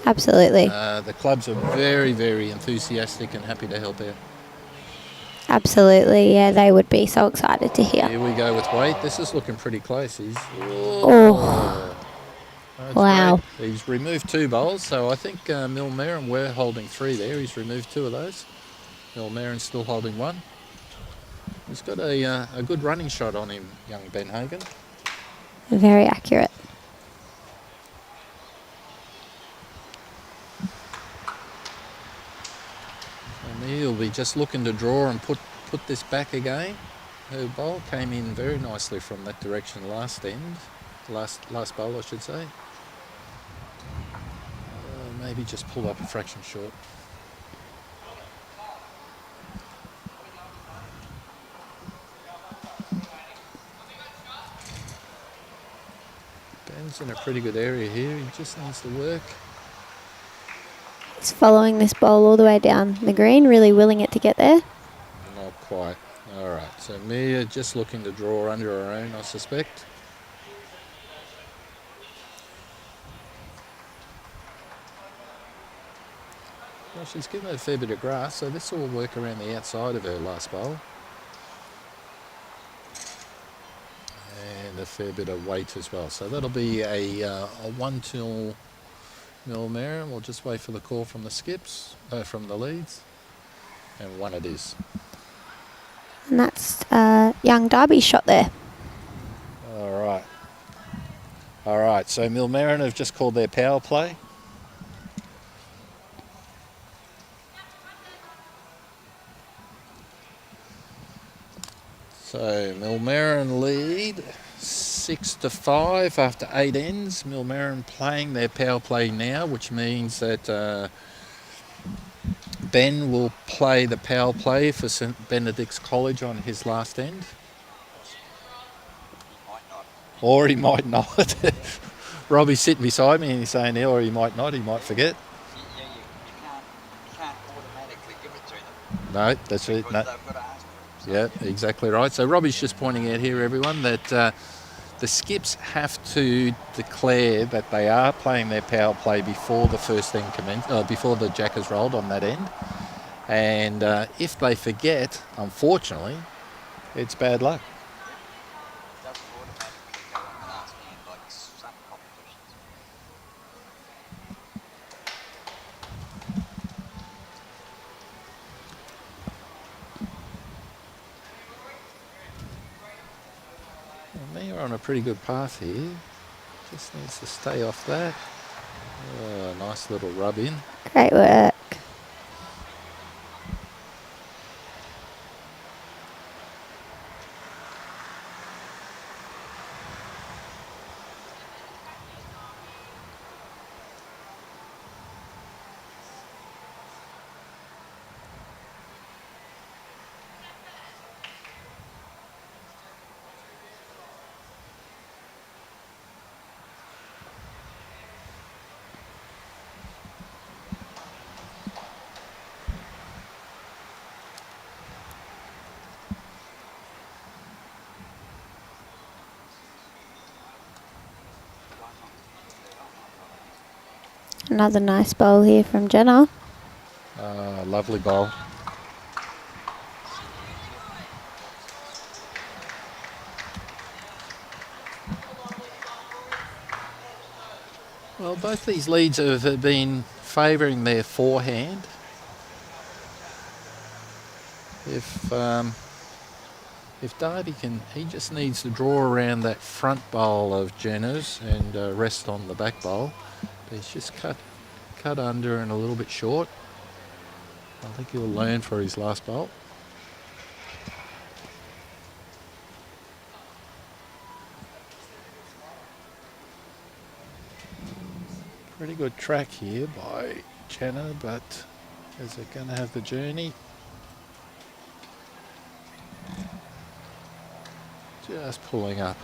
Absolutely. The clubs are very, very enthusiastic and happy to help out. Absolutely, yeah, they would be so excited to hear. Here we go with weight. This is looking pretty close. That's Wow. great. He's removed 2 bowls, so I think Millmerran were holding 3 there. He's removed 2 of those. Millmerran's still holding 1. He's got a good running shot on him, young Ben Hagan. Very accurate. And he'll be just looking to draw and put this back again. Her bowl came in very nicely from that direction last bowl, I should say. Maybe just pull up a fraction short. Ben's in a pretty good area here. He just needs to work. He's following this bowl all the way down the green, really willing it to get there. Not quite. All right. So Mia just looking to draw under her own, I suspect. Well, she's given it a fair bit of grass, so this will work around the outside of her last bowl. And a fair bit of weight as well. So that'll be a 1-2 Millmerran. We'll just wait for the call from the skips, from the leads. And 1 it is. And that's young Darby's shot there. All right. All right, so Millmerran have just called their power play. So Millmerran lead 6-5 after 8 ends. Millmerran playing their power play now, which means that Ben will play the power play for St Benedict's College on his last end. Or he might not. Robbie's sitting beside me and he's saying, or he might not, he might forget. Yeah, you can't automatically give it to them. No, that's it. No. They've got to ask for it. Yeah, exactly right. So Robbie's just pointing out here, everyone, that the skips have to declare that they are playing their power play before the first end before the jack is rolled on that end. And if they forget, unfortunately, it's bad luck. It doesn't automatically go on the last hand like some competitions. We're on a pretty good path here. Just needs to stay off that. Oh, nice little rub in. Great work. Another nice bowl here from Jenna. Lovely bowl. Well, both these leads have been favouring their forehand. If Darby can, he just needs to draw around that front bowl of Jenna's and rest on the back bowl. But he's just cut under and a little bit short. I think he'll learn for his last bowl. Pretty good track here by Jenna, but is it going to have the journey? Just pulling up.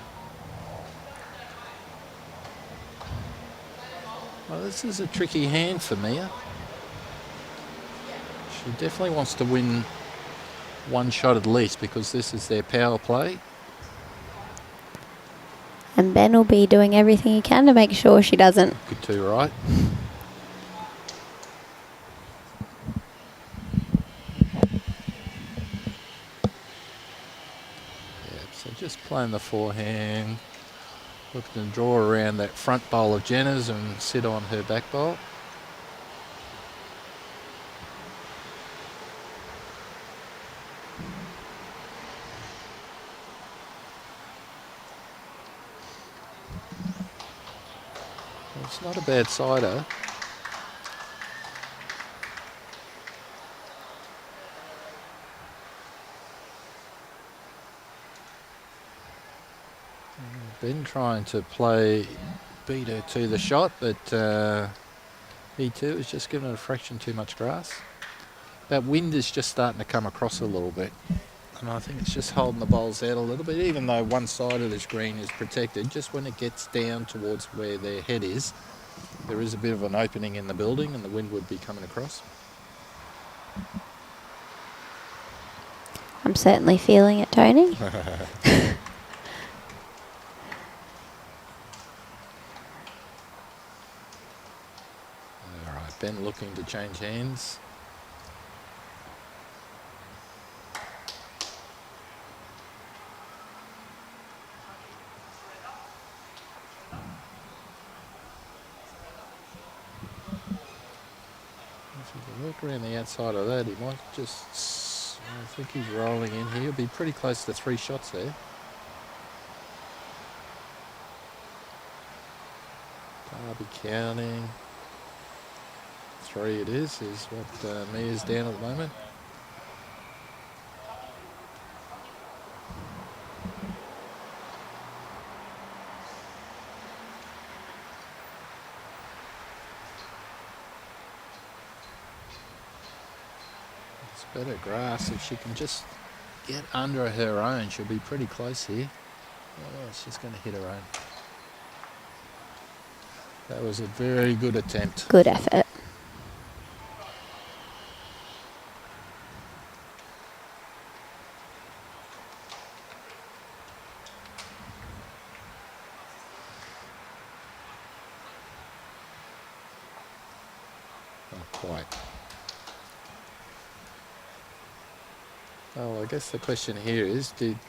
Well, this is a tricky hand for Mia. She definitely wants to win one shot at least because this is their power play. And Ben will be doing everything he can to make sure she doesn't. Good too, right? Yeah, so just playing the forehand. Looking to draw around that front bowl of Jenna's and sit on her back bowl. Well, it's not a bad sider. Ben trying to beat her to the shot, but he too is just giving it a fraction too much grass. That wind is just starting to come across a little bit, and I think it's just holding the bowls out a little bit, even though one side of this green is protected. Just when it gets down towards where their head is, there is a bit of an opening in the building and the wind would be coming across. I'm certainly feeling it, Tony. Ben looking to change hands. If he can work around the outside of that, he might just, I think he's rolling in here. He'll be pretty close to 3 shots there. Darby counting. 3 it is what Mia's down at the moment. It's better grass. If she can just get under her own, she'll be pretty close here. Oh, it's just going to hit her own. That was a very good attempt. Good effort. Quite. Oh, I guess the question here is, did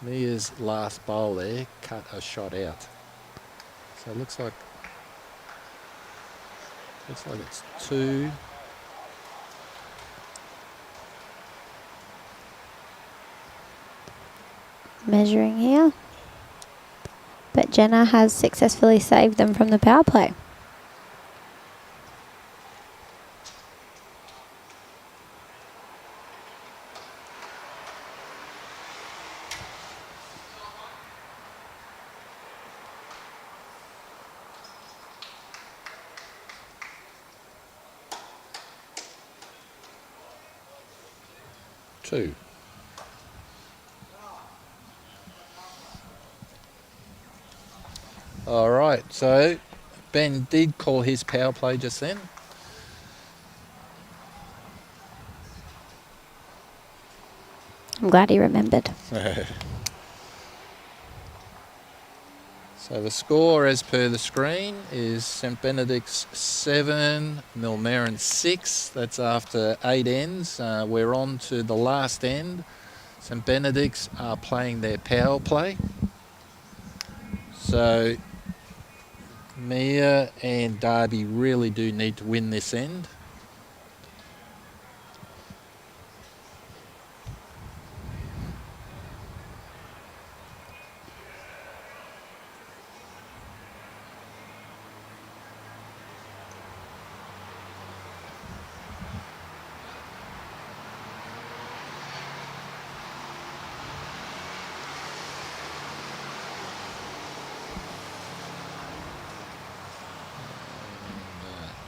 Mia's last bowl there cut a shot out? So it looks like it's 2. Measuring here. But Jenna has successfully saved them from the power play. 2. All right, so Ben did call his power play just then. I'm glad he remembered. So the score as per the screen is St Benedict's 7, Millmerran 6. That's after 8 ends. We're on to the last end. St Benedict's are playing their power play. So Mia and Darby really do need to win this end.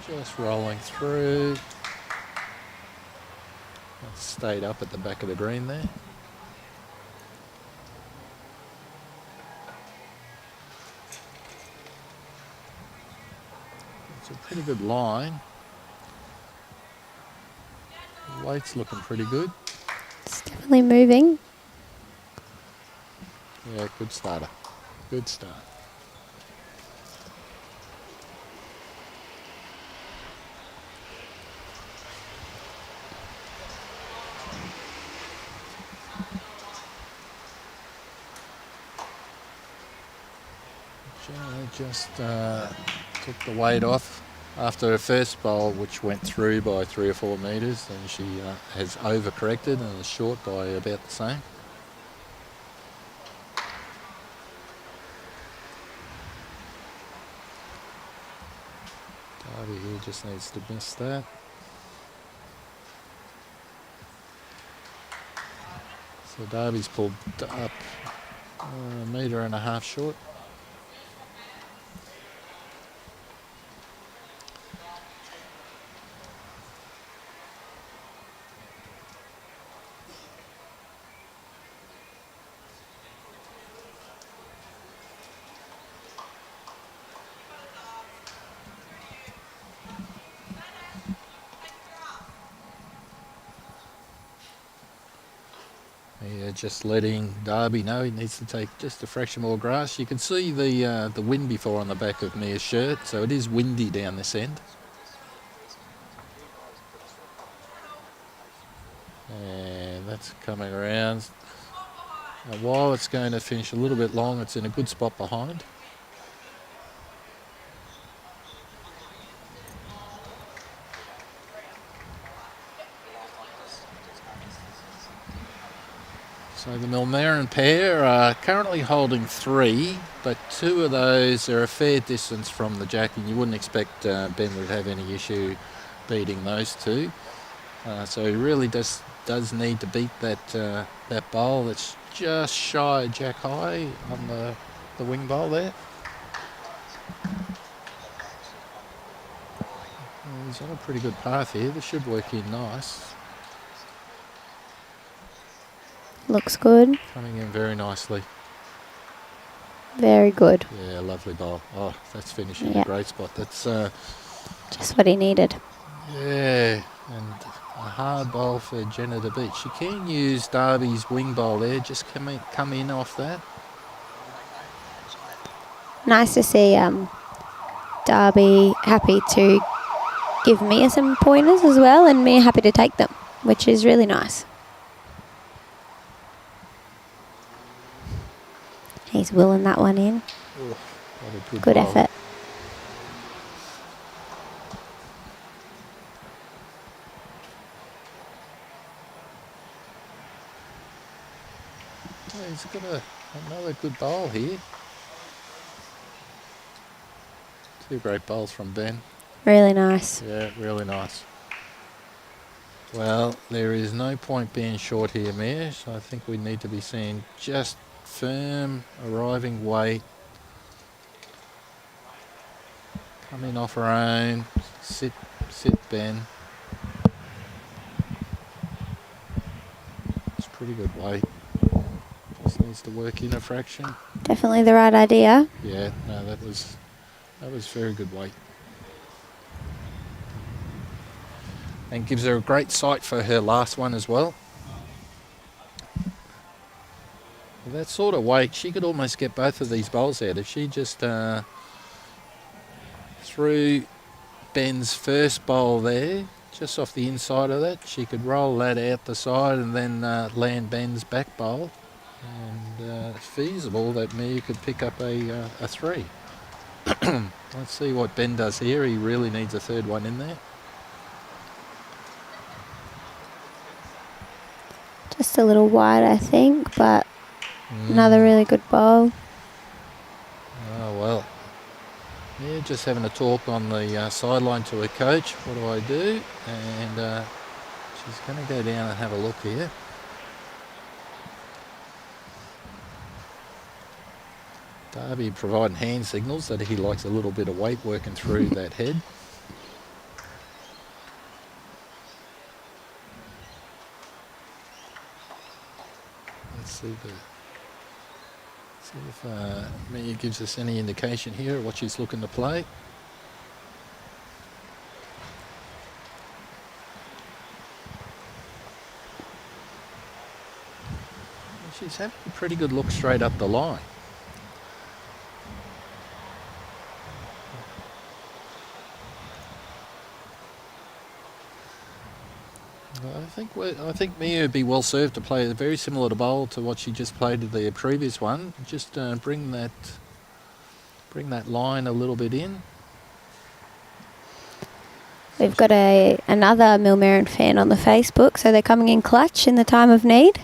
Just rolling through. That stayed up at the back of the green there. It's a pretty good line. The weight's looking pretty good. It's definitely moving. Yeah, good starter. Good start. Jenna just took the weight off after her first bowl, which went through by 3 or 4 metres, and she has overcorrected and is short by about the same. Darby here just needs to miss that. So Darby's pulled up a metre and a half short. Yeah, just letting Darby know he needs to take just a fraction more grass. You can see the wind before on the back of Mia's shirt, so it is windy down this end. And that's coming around. And while it's going to finish a little bit long, it's in a good spot behind. So the Millmerran pair are currently holding 3, but 2 of those are a fair distance from the jack, and you wouldn't expect Ben would have any issue beating those 2. So he really does need to beat that bowl that's just shy of jack high on the wing bowl there. Well, he's on a pretty good path here. This should work in nice. Looks good. Coming in very nicely. Very good. Yeah, lovely bowl. Oh, that's finishing in Yeah. a great spot. That's Just what he needed. yeah, and a hard bowl for Jenna to beat. She can use Darby's wing bowl there. Just come in off that. Nice to see Darby happy to give Mia some pointers as well, and Mia happy to take them, which is really nice. He's willing that one in. Oh, what a Good bowl. effort. Yeah, he's got another good bowl here. 2 great bowls from Ben. Really nice. Yeah, really nice. Well, there is no point being short here, Mia. So I think we need to be seeing just firm arriving weight. Coming off her own. Sit, Ben. pretty good weight. Just needs to work in a fraction. Definitely the right idea. Yeah, no, that was very good weight. And gives her a great sight for her last one as well. With that sort of weight, she could almost get both of these bowls out. If she just threw Ben's first bowl there, just off the inside of that, she could roll that out the side and then land Ben's back bowl. And it's feasible that Mia could pick up a 3. Let's see what Ben does here. He really needs a third one in there. Just a little wide, I think, but another really good bowl. Oh, well. Yeah, just having a talk on the sideline to her coach. What do I do? And she's going to go down and have a look here. Darby providing hand signals that he likes a little bit of weight working through that head. Let's see if Mia gives us any indication here of what she's looking to play. She's having a pretty good look straight up the line. I think Mia would be well served to play a very similar to bowl to what she just played the previous one. Just bring that line a little bit in. We've got another Millmerran fan on the Facebook, so they're coming in clutch in the time of need.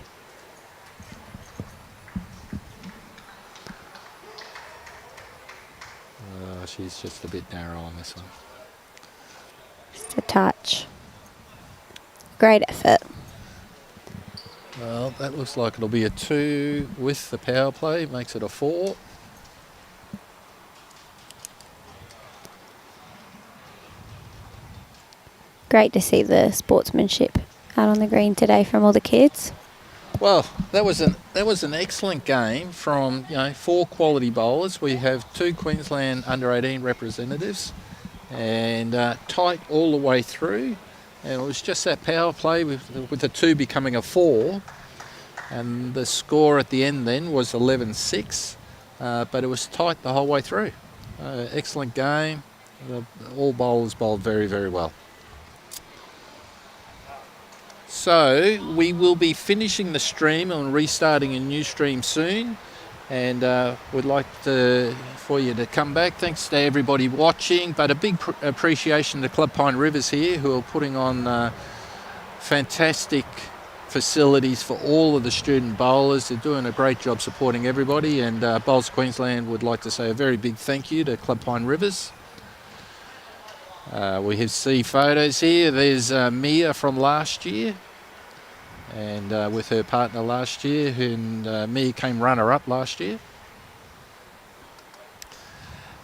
She's just a bit narrow on this one. Just a touch. Great effort. Well, that looks like it'll be a 2 with the power play, makes it a 4. Great to see the sportsmanship out on the green today from all the kids. Well, that was an excellent game from 4 quality bowlers. We have 2 Queensland under-18 representatives, and tight all the way through. And it was just that power play with the 2 becoming a 4, and the score at the end then was 11-6, but it was tight the whole way through. Excellent game. All bowlers bowled very, very well. So we will be finishing the stream and restarting a new stream soon, and would like for you to come back. Thanks to everybody watching, but a big appreciation to Club Pine Rivers here, who are putting on fantastic facilities for all of the student bowlers. They're doing a great job supporting everybody, and Bowls Queensland would like to say a very big thank you to Club Pine Rivers. We see photos here. There's Mia from last year, and with her partner last year, and Mia came runner-up last year.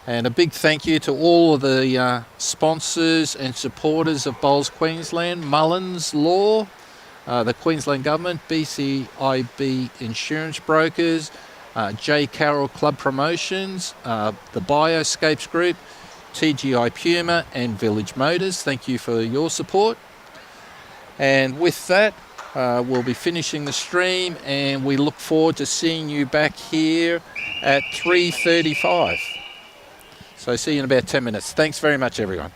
And a big thank you to all of the sponsors and supporters of Bowls Queensland: Mullins Law, the Queensland Government, BCIB Insurance Brokers, J. Carroll Club Promotions, the Bioscapes Group, TGI Puma, and Village Motors. Thank you for your support. And with that, we'll be finishing the stream, and we look forward to seeing you back here at 3:35. So see you in about 10 minutes. Thanks very much, everyone.